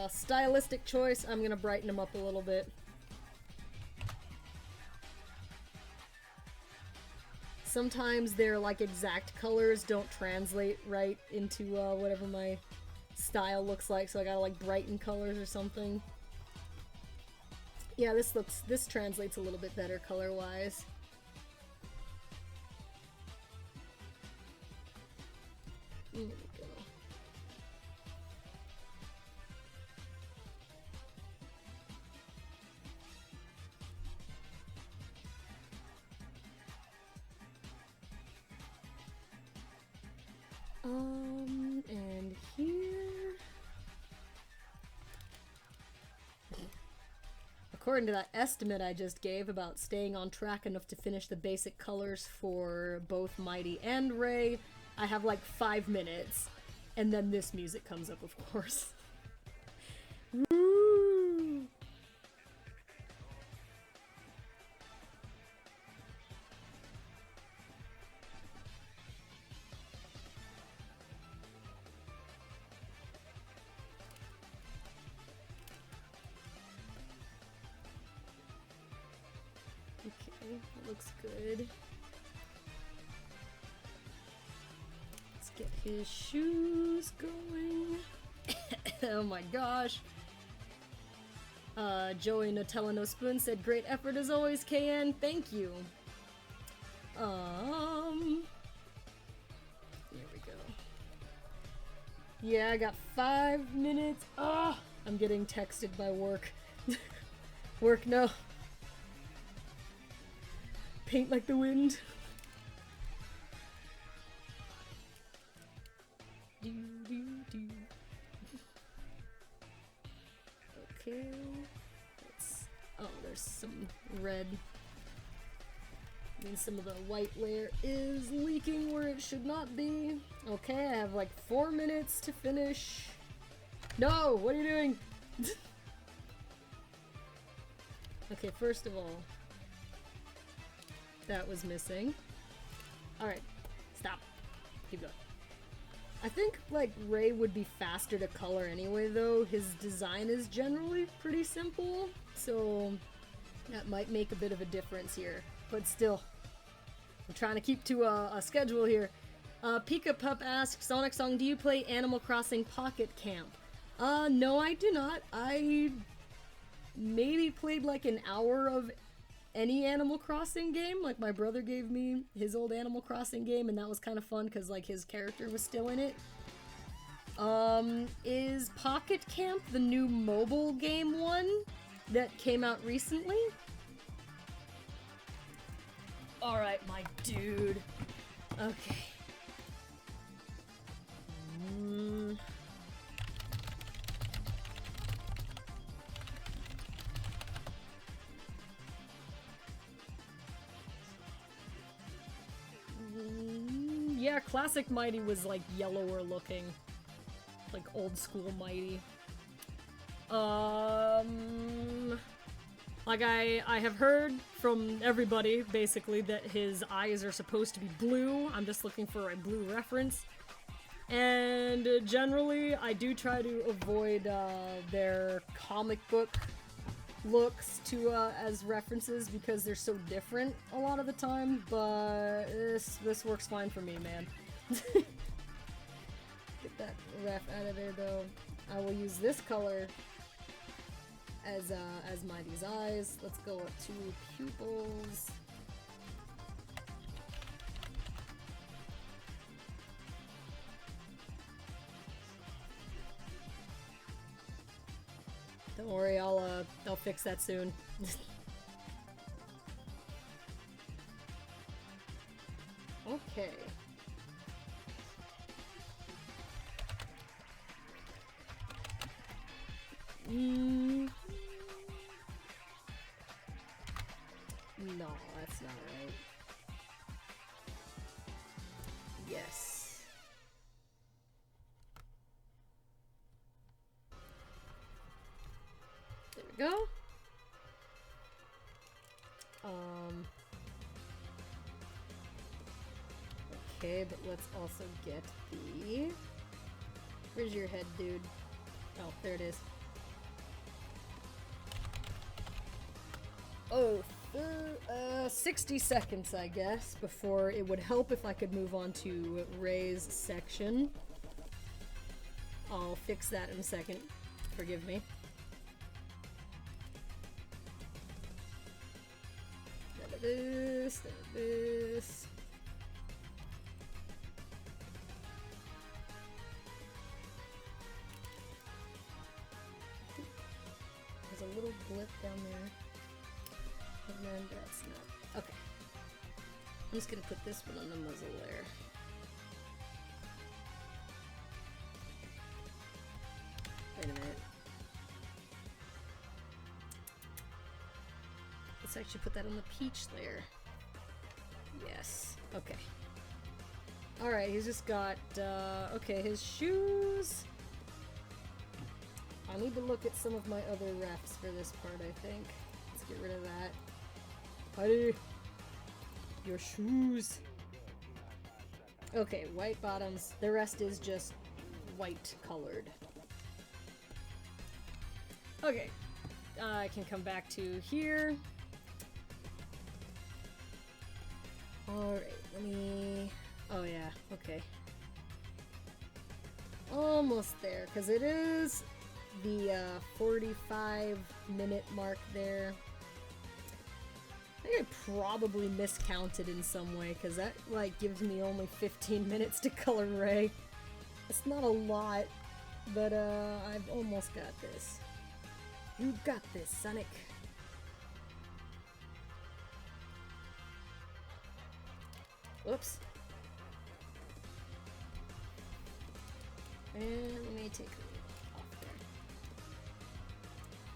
Stylistic choice, I'm gonna brighten them up a little bit. Sometimes their like exact colors don't translate right into whatever my style looks like, so I gotta like brighten colors or something. Yeah, this translates a little bit better color-wise. There we go. And here... A according to that estimate I just gave about staying on track enough to finish the basic colors for both Mighty and Ray, I have like 5 minutes. And then this music comes up, of course. Woo! Okay, that looks good. Let's get his shoes going. Oh my gosh. Joey Nutella No Spoon said, great effort as always, KN. Thank you. Here we go. Yeah, I got 5 minutes. Ah, I'm getting texted by work. Work, no. Paint like the wind. Do, do, do. Okay. Oh, there's some red. I mean, some of the white layer is leaking where it should not be. Okay, I have like 4 minutes to finish. No, what are you doing? Okay, first of all, that was missing. Alright, stop. Keep going. I think, like, Ray would be faster to color anyway, though. His design is generally pretty simple, so that might make a bit of a difference here. But still, I'm trying to keep to a schedule here. Pika Pup asks, Sonic Song, do you play Animal Crossing Pocket Camp? No, I do not. I maybe played, like, an hour of any Animal Crossing game. Like, my brother gave me his old Animal Crossing game, and that was kind of fun because, like, his character was still in it. Is Pocket Camp the new mobile game one that came out recently? Alright, my dude. Okay. Yeah, classic Mighty was like yellower looking. Like old school Mighty. Like I have heard from everybody basically that his eyes are supposed to be blue. I'm just looking for a blue reference. And generally I do try to avoid their comic book looks to as references because they're so different a lot of the time, but this works fine for me, man. Get that ref out of there though. I will use this color as Mighty's eyes. Let's go up to pupils. Don't worry, I'll fix that soon. Okay. No, that's not right. Yes. There we go. Okay, but let's also get the... Where's your head, dude? Oh, there it is. Oh, 60 seconds, I guess, before it would help if I could move on to Ray's section. I'll fix that in a second. Forgive me. This. There's a little blip down there. And then that's not. Okay. I'm just gonna put this one on the muzzle there. Wait a minute. let's actually put that on the peach layer. Yes. Okay. Alright, he's just got, okay, his shoes. I need to look at some of my other refs for this part, I think. Let's get rid of that. Buddy! Your shoes! Okay, white bottoms. The rest is just white colored. Okay. I can come back to here. Alright, let me... Oh yeah, okay. Almost there, because it is the 45-minute mark there. I think I probably miscounted in some way, because that, like, gives me only 15 minutes to color Ray. It's not a lot, but, I've almost got this. You got this, Sonic. Whoops. And let me take it off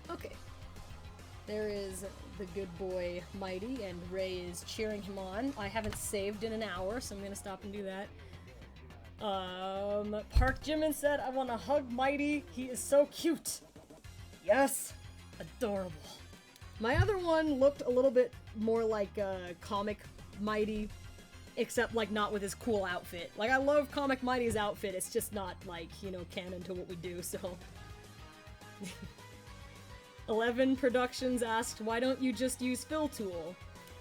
there. Okay. There is the good boy Mighty, and Ray is cheering him on. I haven't saved in an hour, so I'm gonna stop and do that. Park Jimin said, I want to hug Mighty. He is so cute. Yes. Adorable. My other one looked a little bit more like comic Mighty, except like not with his cool outfit. Like, I love comic Mighty's outfit, it's just not like, you know, canon to what we do, so. 11 Productions asked, why don't you just use Fill Tool?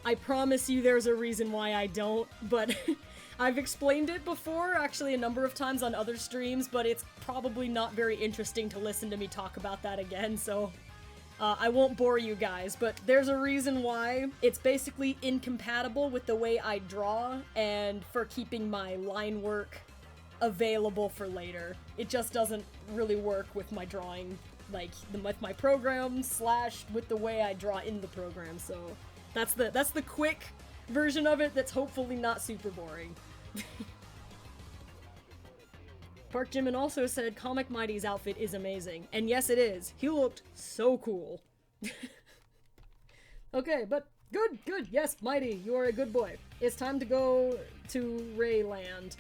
I promise you there's a reason why I don't, but I've explained it before, actually a number of times on other streams, but it's probably not very interesting to listen to me talk about that again, so I won't bore you guys, but there's a reason why. It's basically incompatible with the way I draw and for keeping my line work available for later. It just doesn't really work with my drawing, like, with my program / with the way I draw in the program, so that's the quick version of it that's hopefully not super boring. Park Jimin also said Comic Mighty's outfit is amazing, and yes it is. He looked so cool. Okay, but good, yes, Mighty, you are a good boy. It's time to go to Rayland.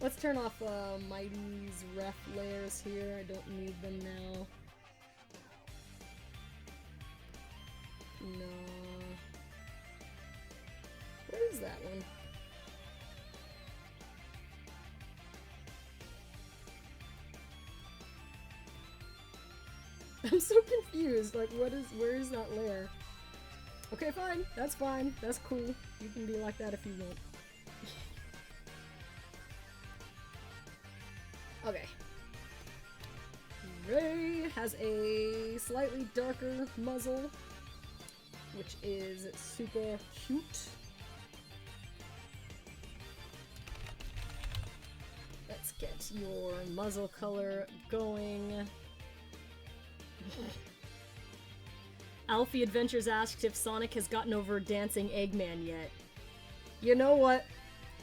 Let's turn off Mighty's ref layers here. I don't need them now. No. Where is that one? I'm so confused, like, where is that layer? Okay, fine, that's cool. You can be like that if you want. Okay. Ray has a slightly darker muzzle, which is super cute. Let's get your muzzle color going. Alfie Adventures asked if Sonic has gotten over Dancing Eggman yet. You know what?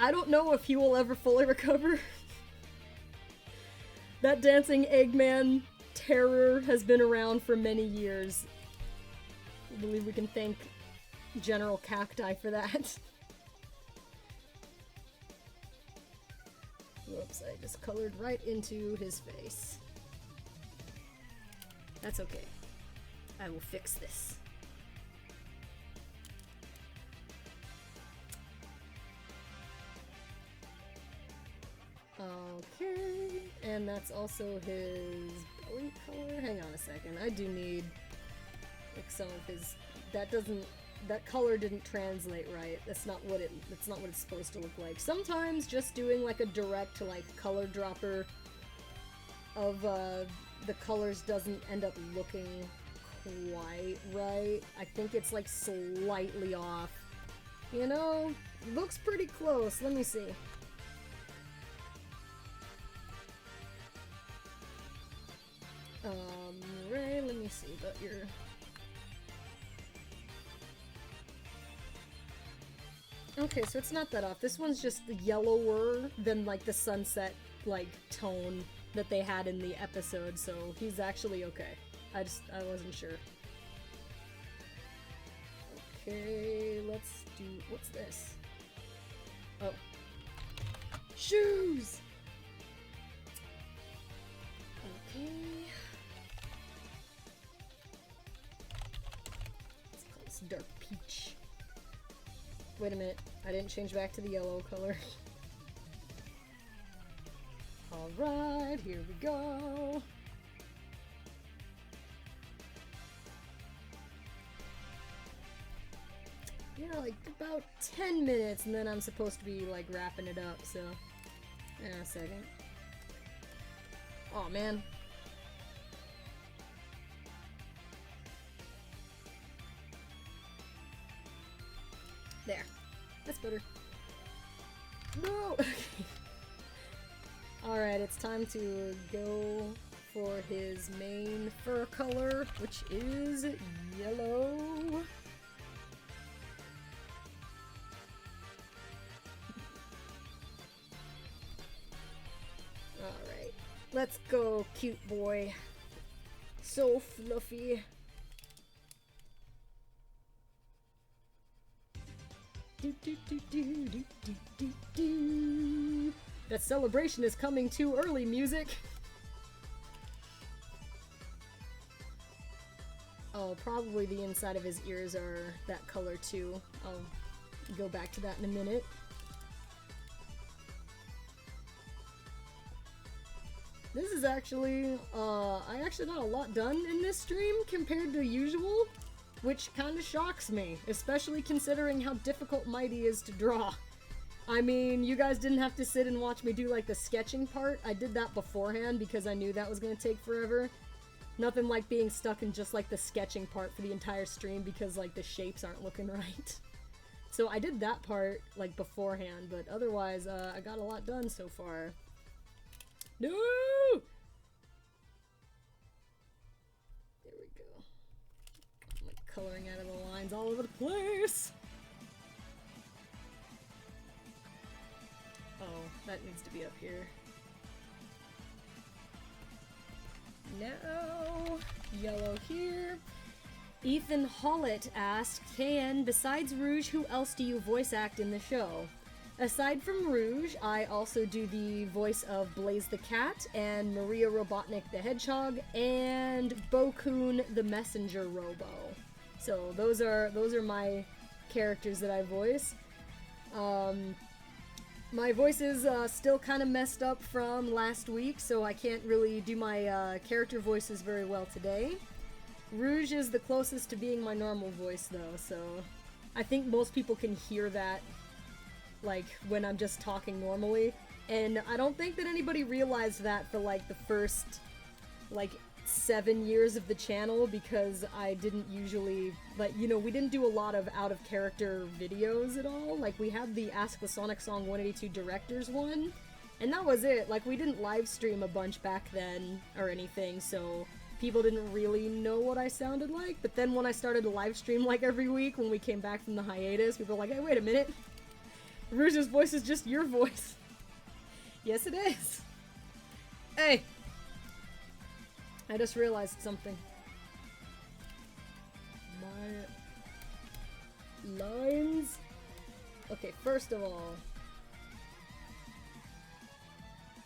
I don't know if he will ever fully recover. That Dancing Eggman terror has been around for many years. I believe we can thank General Cacti for that. Whoops, I just colored right into his face. That's okay. I will fix this. Okay, and that's also his belly color. Hang on a second, I do need like some of his. That color didn't translate right. That's not what it's supposed to look like. Sometimes just doing like a direct like color dropper of the colors doesn't end up looking quite right. I think it's like slightly off. You know, looks pretty close. Let me see. Ray, let me see about your... Okay, so it's not that off. This one's just yellower than like the sunset like tone that they had in the episode, so he's actually okay. I wasn't sure. Okay, let's do... What's this? Oh. Shoes! Okay. Let's call this dark peach. Wait a minute. I didn't change back to the yellow color. Alright, here we go. Yeah, like about 10 minutes, and then I'm supposed to be like wrapping it up, so a second. Oh man. There. That's better. No! Alright, it's time to go for his main fur color, which is yellow. Alright, let's go, cute boy. So fluffy. Do, do, do, do, do, do, do, do. That celebration is coming too early, music! Oh, probably the inside of his ears are that color too. I'll go back to that in a minute. This is actually, I actually got a lot done in this stream compared to usual, which kinda shocks me, especially considering how difficult Mighty is to draw. I mean, you guys didn't have to sit and watch me do like the sketching part. I did that beforehand because I knew that was gonna take forever. Nothing like being stuck in just like the sketching part for the entire stream because like the shapes aren't looking right. So I did that part like beforehand, but otherwise I got a lot done so far. No! There we go. I'm like coloring out of the lines all over the place. Oh, that needs to be up here. No! Yellow here. Ethan Hollett asked, KN, besides Rouge, who else do you voice act in the show? Aside from Rouge, I also do the voice of Blaze the Cat, and Maria Robotnik the Hedgehog, and Bo-kun the Messenger Robo. So those are my characters that I voice. My voice is still kind of messed up from last week, so I can't really do my character voices very well today. Rouge is the closest to being my normal voice, though, so I think most people can hear that, like, when I'm just talking normally. And I don't think that anybody realized that for, like, the first, like, 7 years of the channel, because I didn't usually, like, you know, we didn't do a lot of out-of-character videos at all. Like, we had the Ask the Sonic Song 182 Directors one, and that was it. Like, we didn't live stream a bunch back then or anything, so people didn't really know what I sounded like. But then when I started to live stream, like, every week when we came back from the hiatus, people were like, hey, wait a minute. Rouge's voice is just your voice. Yes, it is. Hey! I just realized something. My lines? Okay, first of all,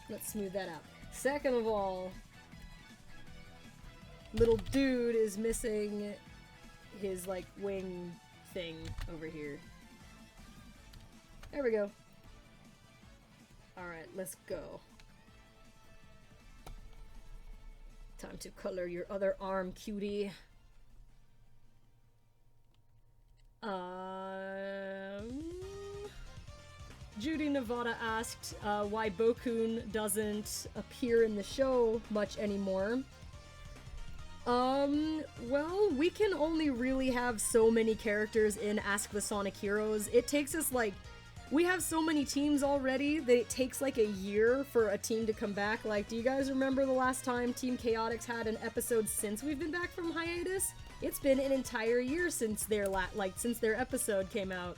let's smooth that out. Second of all, little dude is missing his, like, wing thing over here. There we go. Alright, let's go. Time to color your other arm, cutie. Judy Nevada asked why Bo-kun doesn't appear in the show much anymore. Well, we can only really have so many characters in Ask the Sonic Heroes. It takes us, like, we have so many teams already that it takes like a year for a team to come back. Like, do you guys remember the last time Team Chaotix had an episode since we've been back from hiatus? It's been an entire year since their since their episode came out.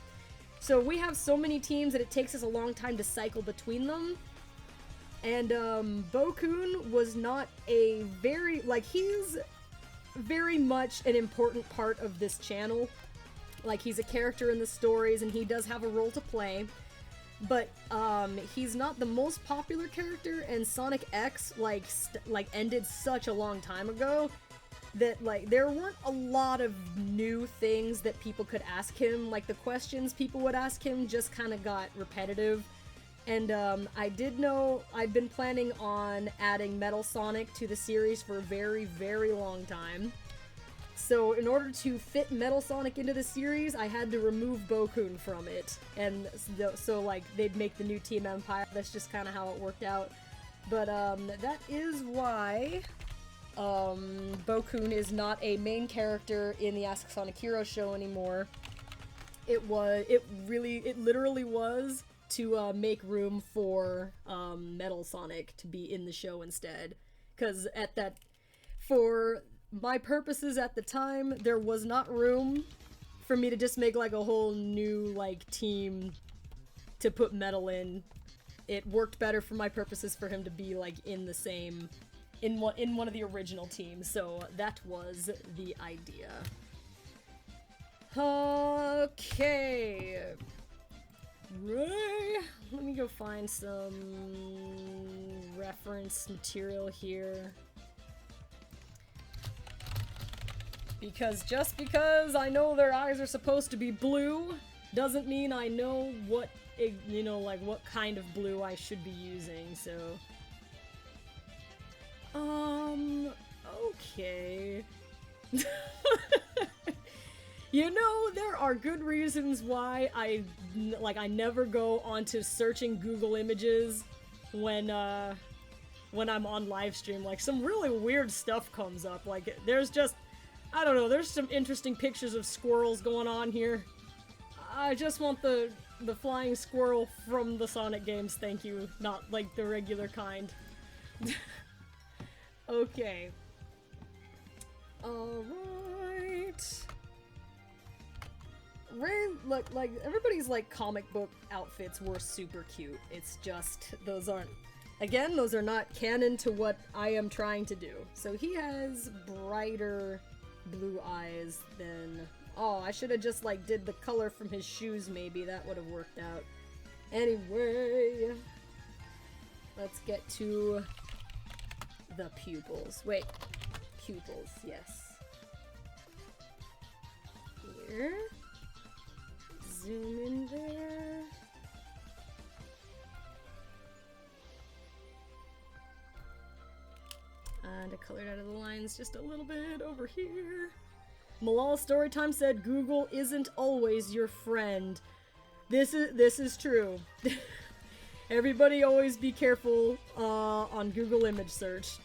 So we have so many teams that it takes us a long time to cycle between them. And Bo-kun was not a very, like, he's very much an important part of this channel. Like, he's a character in the stories, and he does have a role to play. But, he's not the most popular character, and Sonic X, like, ended such a long time ago that, like, there weren't a lot of new things that people could ask him. Like, the questions people would ask him just kind of got repetitive. And, I did know I'd been planning on adding Metal Sonic to the series for a very, very long time. So, in order to fit Metal Sonic into the series, I had to remove Bokun from it. And so, like, they'd make the new Team Empire. That's just kind of how it worked out. But, that is why Bokun is not a main character in the Ask Sonic Heroes show anymore. It literally was to make room for Metal Sonic to be in the show instead. Because for my purposes at the time, there was not room for me to just make like a whole new like team to put Metal in. It worked better for my purposes for him to be like in the same in one of the original teams, so that was the idea. Okay. Right. Let me go find some reference material here. Because just because I know their eyes are supposed to be blue doesn't mean I know what, you know, like what kind of blue I should be using, so... Okay. You know, there are good reasons why I never go onto searching Google Images when I'm on live stream. Like, some really weird stuff comes up. Like, there's just, I don't know, there's some interesting pictures of squirrels going on here. I just want the flying squirrel from the Sonic games, thank you. Not, like, the regular kind. Okay. Alright. Ray, look, like, everybody's, like, comic book outfits were super cute. It's just, those are not canon to what I am trying to do. So he has brighter blue eyes than... Oh, I should have just, like, did the color from his shoes, maybe. That would have worked out. Anyway. Let's get to the pupils. Wait. Pupils, yes. Here. Zoom in there. And I colored out of the lines just a little bit over here. Malal Storytime said Google isn't always your friend. This is true. Everybody always be careful on Google image search.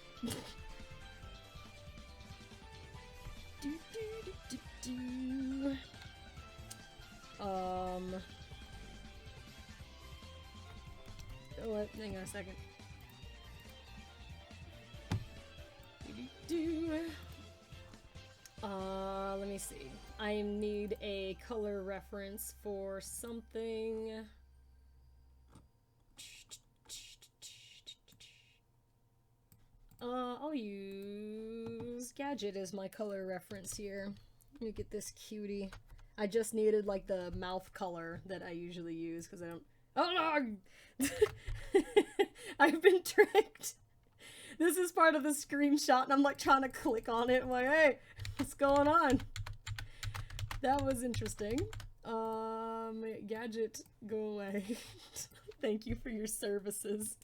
Hang on a second. Let me see. I need a color reference for something. I'll use Gadget as my color reference here. Let me get this cutie. I just needed, like, the mouth color that I usually use, because I don't... Oh, no! I've been tricked! This is part of the screenshot, and I'm, like, trying to click on it. I'm like, hey, what's going on? That was interesting. Gadget, go away. Thank you for your services.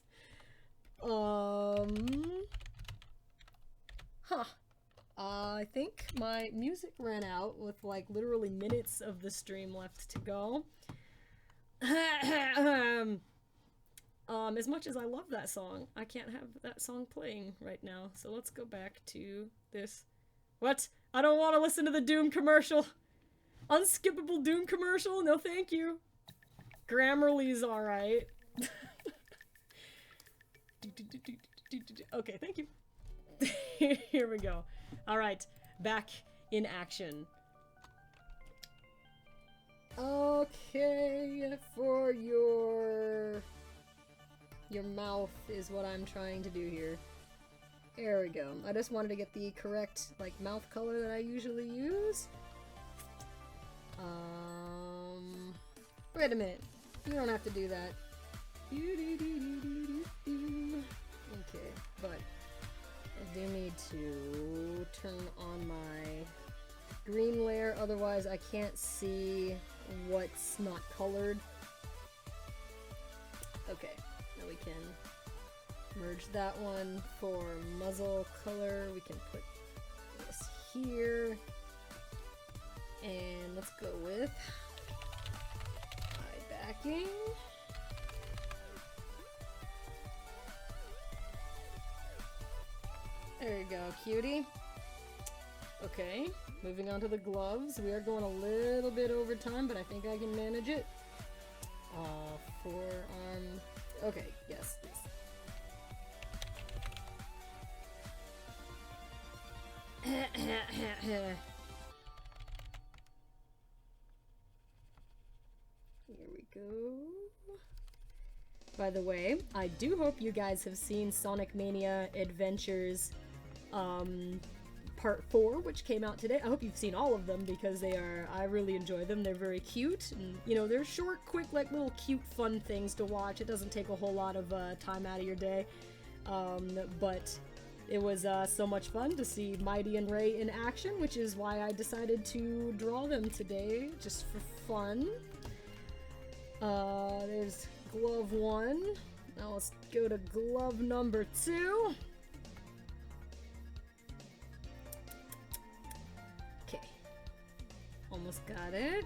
I think my music ran out with, like, literally minutes of the stream left to go. As much as I love that song, I can't have that song playing right now, so let's go back to this. What? I don't want to listen to the Doom commercial! Unskippable Doom commercial? No thank you! Grammarly's alright. Okay, thank you. Here we go. Alright, back in action. Okay, for your mouth is what I'm trying to do here. There we go. I just wanted to get the correct, like, mouth color that I usually use. Wait a minute. You don't have to do that. Okay, but I do need to turn on my green layer, otherwise I can't see what's not colored. Okay, now we can merge that one for muzzle color. We can put this here. And let's go with eye backing. There you go, cutie. Okay, moving on to the gloves. We are going a little bit over time, but I think I can manage it. Forearm. Okay, yes, yes. Here we go. By the way, I do hope you guys have seen Sonic Mania Adventures Part 4, which came out today. I hope you've seen all of them because I really enjoy them. They're very cute, and you know, they're short, quick, like little cute, fun things to watch. It doesn't take a whole lot of time out of your day, but it was so much fun to see Mighty and Ray in action, which is why I decided to draw them today, just for fun. There's glove 1. Now let's go to glove number 2. Okay. Almost got it.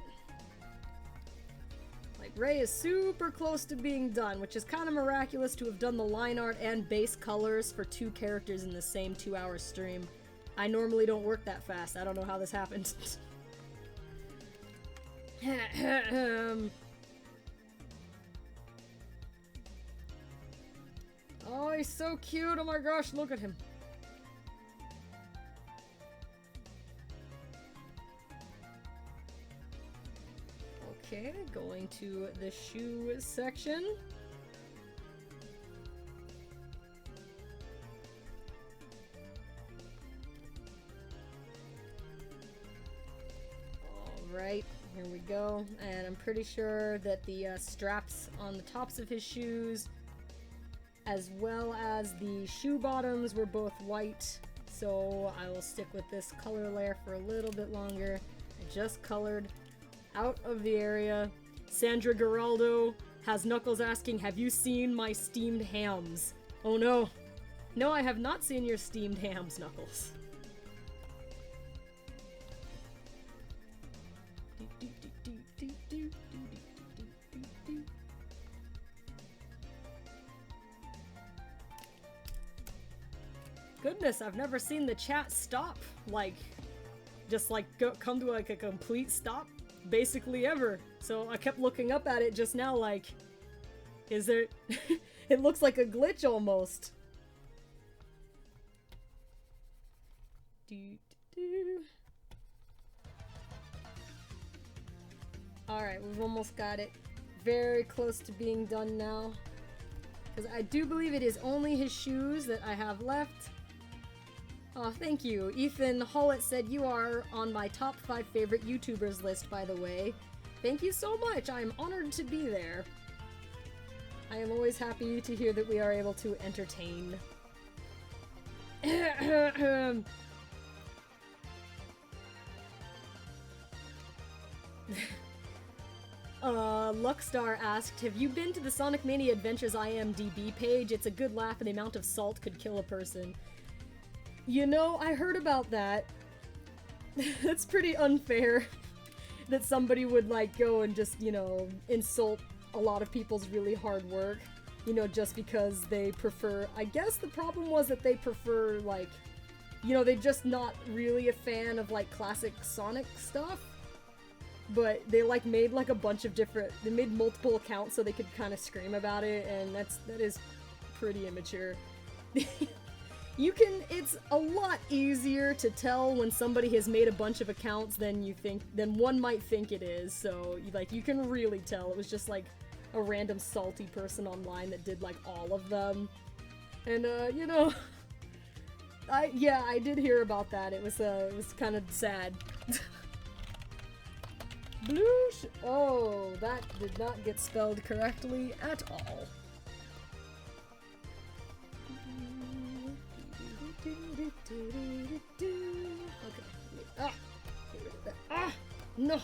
Like, Ray is super close to being done, which is kind of miraculous to have done the line art and base colors for 2 characters in the same 2-hour stream. I normally don't work that fast. I don't know how this happened. Oh, he's so cute. Oh my gosh, look at him. Okay, going to the shoe section. Alright, here we go. And I'm pretty sure that the straps on the tops of his shoes, as well as the shoe bottoms, were both white. So I will stick with this color layer for a little bit longer. I just colored out of the area. Sandra Geraldo has Knuckles asking, have you seen my steamed hams? Oh no. No, I have not seen your steamed hams, Knuckles. Goodness, I've never seen the chat stop, like, just like come to like a complete stop basically ever. So I kept looking up at it just now, like, is there it looks like a glitch almost. Alright, we've almost got it. Very close to being done now. Because I do believe it is only his shoes that I have left. Oh, thank you. Ethan Hollett said you are on my top 5 favorite YouTubers list, by the way. Thank you so much. I am honored to be there. I am always happy to hear that we are able to entertain. Luckstar asked, have you been to the Sonic Mania Adventures IMDb page? It's a good laugh and the amount of salt could kill a person. You know, I heard about that. That's pretty unfair that somebody would, like, go and just, you know, insult a lot of people's really hard work, you know, just because they prefer... I guess the problem was that they prefer, like, you know, they're just not really a fan of, like, classic Sonic stuff. But they, like, made, like, a bunch of different... They made multiple accounts so they could kind of scream about it, and that is pretty immature. You can... It's a lot easier to tell when somebody has made a bunch of accounts than one might think it is, so, like, you can really tell. It was just, like, a random salty person online that did, like, all of them. And, you know... I did hear about that. It was kind of sad. Bloosh. Oh, that did not get spelled correctly at all. Okay. Ah! Get rid of that. Ah! No!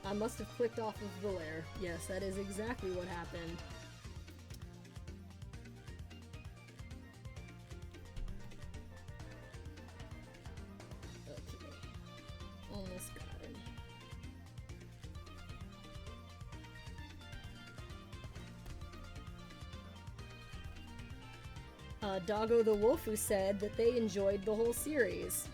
I must have clicked off of the lair. Yes, that is exactly what happened. Okay. Almost got it. Doggo the Wolf, who said that they enjoyed the whole series.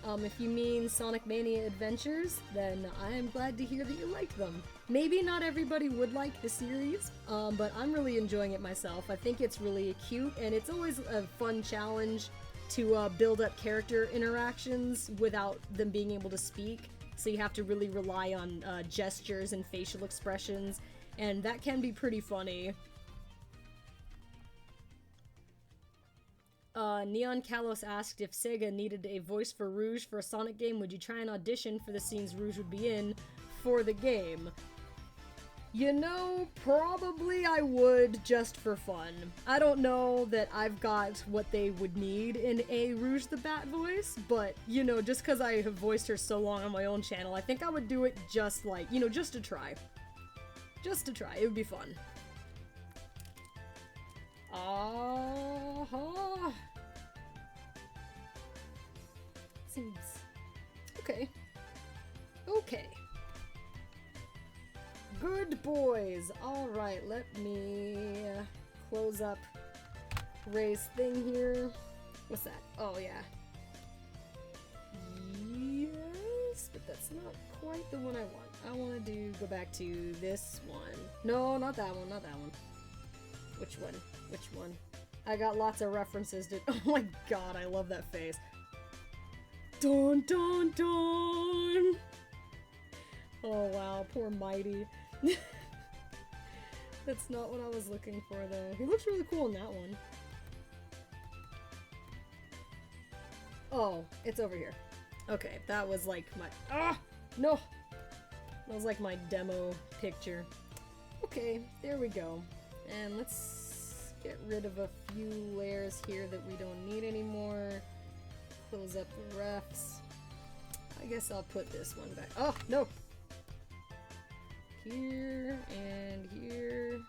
If you mean Sonic Mania Adventures, then I am glad to hear that you liked them. Maybe not everybody would like the series, but I'm really enjoying it myself. I think it's really cute, and it's always a fun challenge to build up character interactions without them being able to speak. So you have to really rely on gestures and facial expressions, and that can be pretty funny. Neon Kalos asked if Sega needed a voice for Rouge for a Sonic game, would you try and audition for the scenes Rouge would be in for the game? You know, probably I would, just for fun. I don't know that I've got what they would need in a Rouge the Bat voice, but, you know, just because I have voiced her so long on my own channel, I think I would do it just like, you know, just to try. Just to try, it would be fun. Seems... okay. Okay. Good boys! Alright, let me close up Ray's thing here. What's that? Oh, yeah. Yes, but that's not quite the one I want. I want to go back to this one. No, not that one, not that one. Which one? Which one? I got lots of references to- oh my god, I love that face. Dun dun dun! Oh wow, poor Mighty. That's not what I was looking for though. He looks really cool in that one. Oh, it's over here. Okay, that was like my- ah! No! That was like my demo picture. Okay, there we go. And let's get rid of a few layers here that we don't need anymore. Close up the refs. I guess I'll put this one back. Oh, no! Here and here.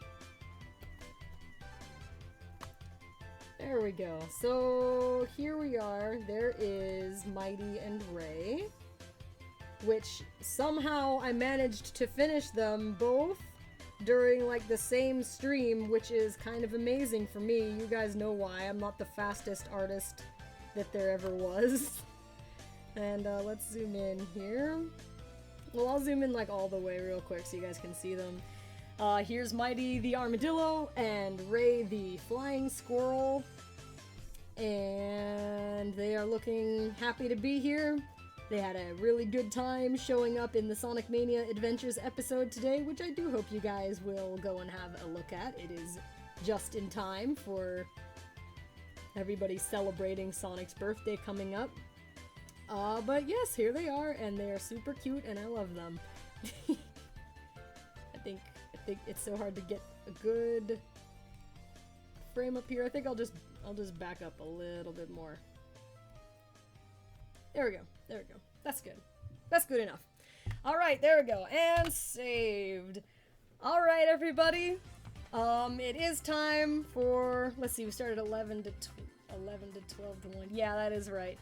There we go. So here we are. There is Mighty and Ray, which somehow I managed to finish them both during like the same stream, which is kind of amazing for me. You guys know why. I'm not the fastest artist that there ever was. And let's zoom in here. Well, I'll zoom in like all the way real quick so you guys can see them. Here's Mighty the Armadillo and Ray the Flying Squirrel. And they are looking happy to be here. They had a really good time showing up in the Sonic Mania Adventures episode today, which I do hope you guys will go and have a look at. It is just in time for everybody celebrating Sonic's birthday coming up. But yes, here they are, and they are super cute, and I love them. I think it's so hard to get a good frame up here. I think I'll just back up a little bit more. There we go. There we go. That's good. That's good enough. Alright, there we go. And saved. Alright, everybody. It is time for... let's see, we started 11 to 12 to 1. Yeah, that is right.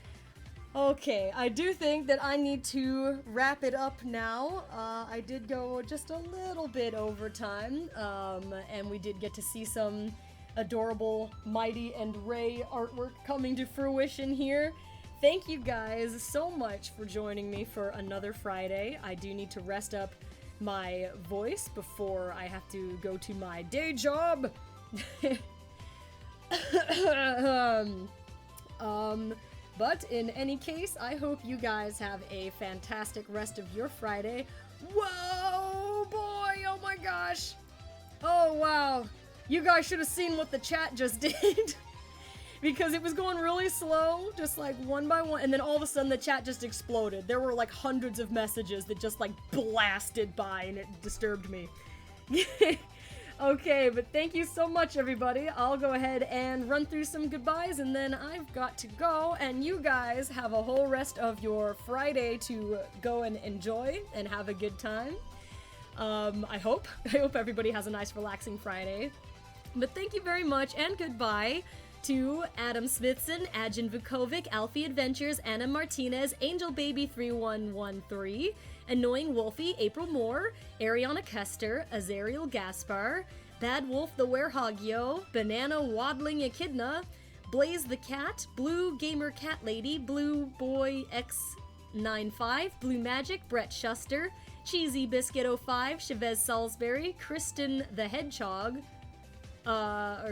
Okay, I do think that I need to wrap it up now. I did go just a little bit over time, and we did get to see some adorable Mighty and Ray artwork coming to fruition here. Thank you guys so much for joining me for another Friday. I do need to rest up my voice before I have to go to my day job. But in any case, I hope you guys have a fantastic rest of your Friday. Whoa, boy, oh my gosh. Oh, wow. You guys should have seen what the chat just did. because it was going really slow, just like one by one, and then all of a sudden the chat just exploded. There were like hundreds of messages that just like blasted by, and it disturbed me. Okay, but thank you so much, everybody. I'll go ahead and run through some goodbyes, and then I've got to go, and you guys have a whole rest of your Friday to go and enjoy and have a good time. I hope everybody has a nice, relaxing Friday. But thank you very much, and goodbye to Adam Smithson, Ajin Vukovic, Alfie Adventures, Anna Martinez, Angel Baby 3113, Annoying Wolfie, April Moore, Ariana Kester, Azariel Gaspar, Bad Wolf the Werehogyo, Banana Waddling Echidna, Blaze the Cat, Blue Gamer Cat Lady, Blue Boy X95, Blue Magic, Brett Shuster, Cheesy Biscuit 05, Chavez Salisbury, Kristen the Hedgehog, Chrono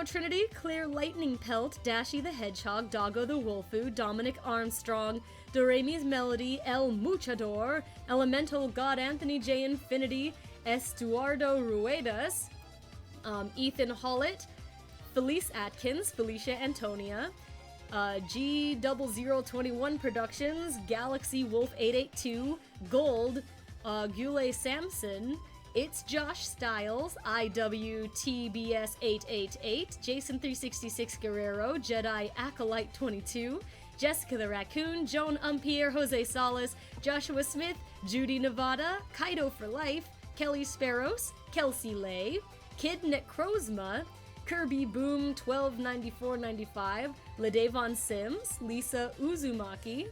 Trinity, Clear Lightning Pelt, Dashy the Hedgehog, Doggo the Wolfu, Dominic Armstrong, Doremi's Melody, El Muchador, Elemental God Anthony J Infinity, Estuardo Ruedas, Ethan Hollett, Felice Atkins, Felicia Antonia, G0021 Productions, Galaxy Wolf 882, Gold, Gule Samson, It's Josh Styles, IWTBS888, Jason366 Guerrero, Jedi Acolyte 22, Jessica the Raccoon, Joan Umpier, Jose Salas, Joshua Smith, Judy Nevada, Kaido for Life, Kelly Sparrows, Kelsey Lay, Kid Necrozma, Kirby Boom 129495, LaDavon Sims, Lisa Uzumaki,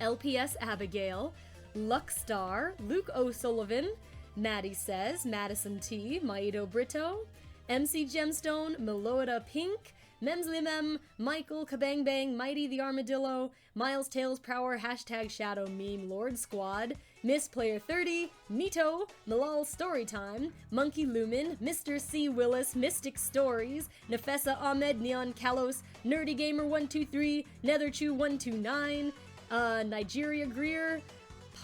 LPS Abigail, Luckstar, Luke O'Sullivan, Maddie Says, Madison T, Maido Brito, MC Gemstone, Meloida Pink, Memslimem, Michael Kabang Bang, Mighty the Armadillo, Miles Tails Prower, Hashtag Shadow Meme Lord Squad, Miss Player 30, Mito, Malal Storytime, Monkey Lumen, Mr. C. Willis, Mystic Stories, Nefessa Ahmed, Neon Kalos, Nerdy Gamer 123, Netherchew 129, Nigeria Greer,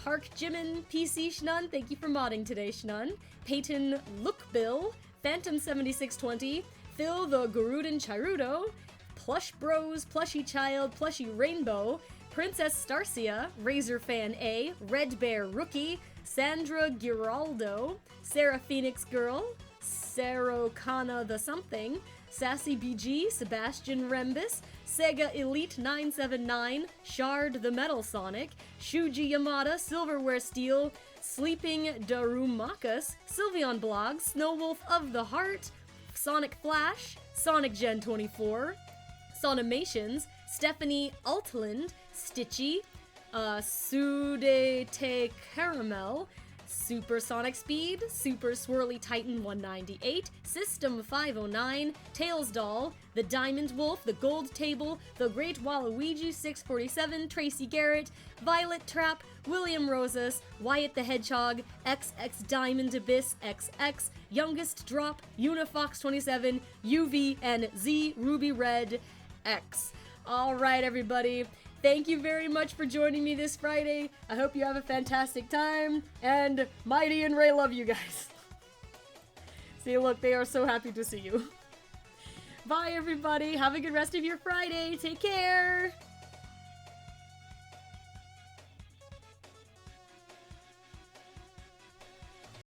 Park Jimin, PC Shnun, thank you for modding today, Shnun, Peyton Lookbill, Phantom 7620, Phil the Garudin Chirudo, Plush Bros, Plushy Child, Plushy Rainbow, Princess Starcia, Razor Fan A, Red Bear Rookie, Sandra Giraldo, Sarah Phoenix Girl, Saro Kana the Something, Sassy BG, Sebastian Rembus, Sega Elite 979, Shard the Metal Sonic, Shuji Yamada, Silverware Steel, Sleeping Darumakus, Sylveon Blog, Snowwolf of the Heart, Sonic Flash, Sonic Gen 24, Sonimations, Stephanie Altland, Stitchy, Sudete Caramel, Supersonic Speed, Super Swirly Titan 198, System 509, Tails Doll, The Diamond Wolf, The Gold Table, The Great Waluigi 647, Tracy Garrett, Violet Trap, William Rosas, Wyatt the Hedgehog, XX Diamond Abyss XX, Youngest Drop, Unifox 27, UV, and Z Ruby Red X. Alright, everybody. Thank you very much for joining me this Friday. I hope you have a fantastic time, and Mighty and Ray love you guys. See, look, they are so happy to see you. Bye, everybody. Have a good rest of your Friday. Take care.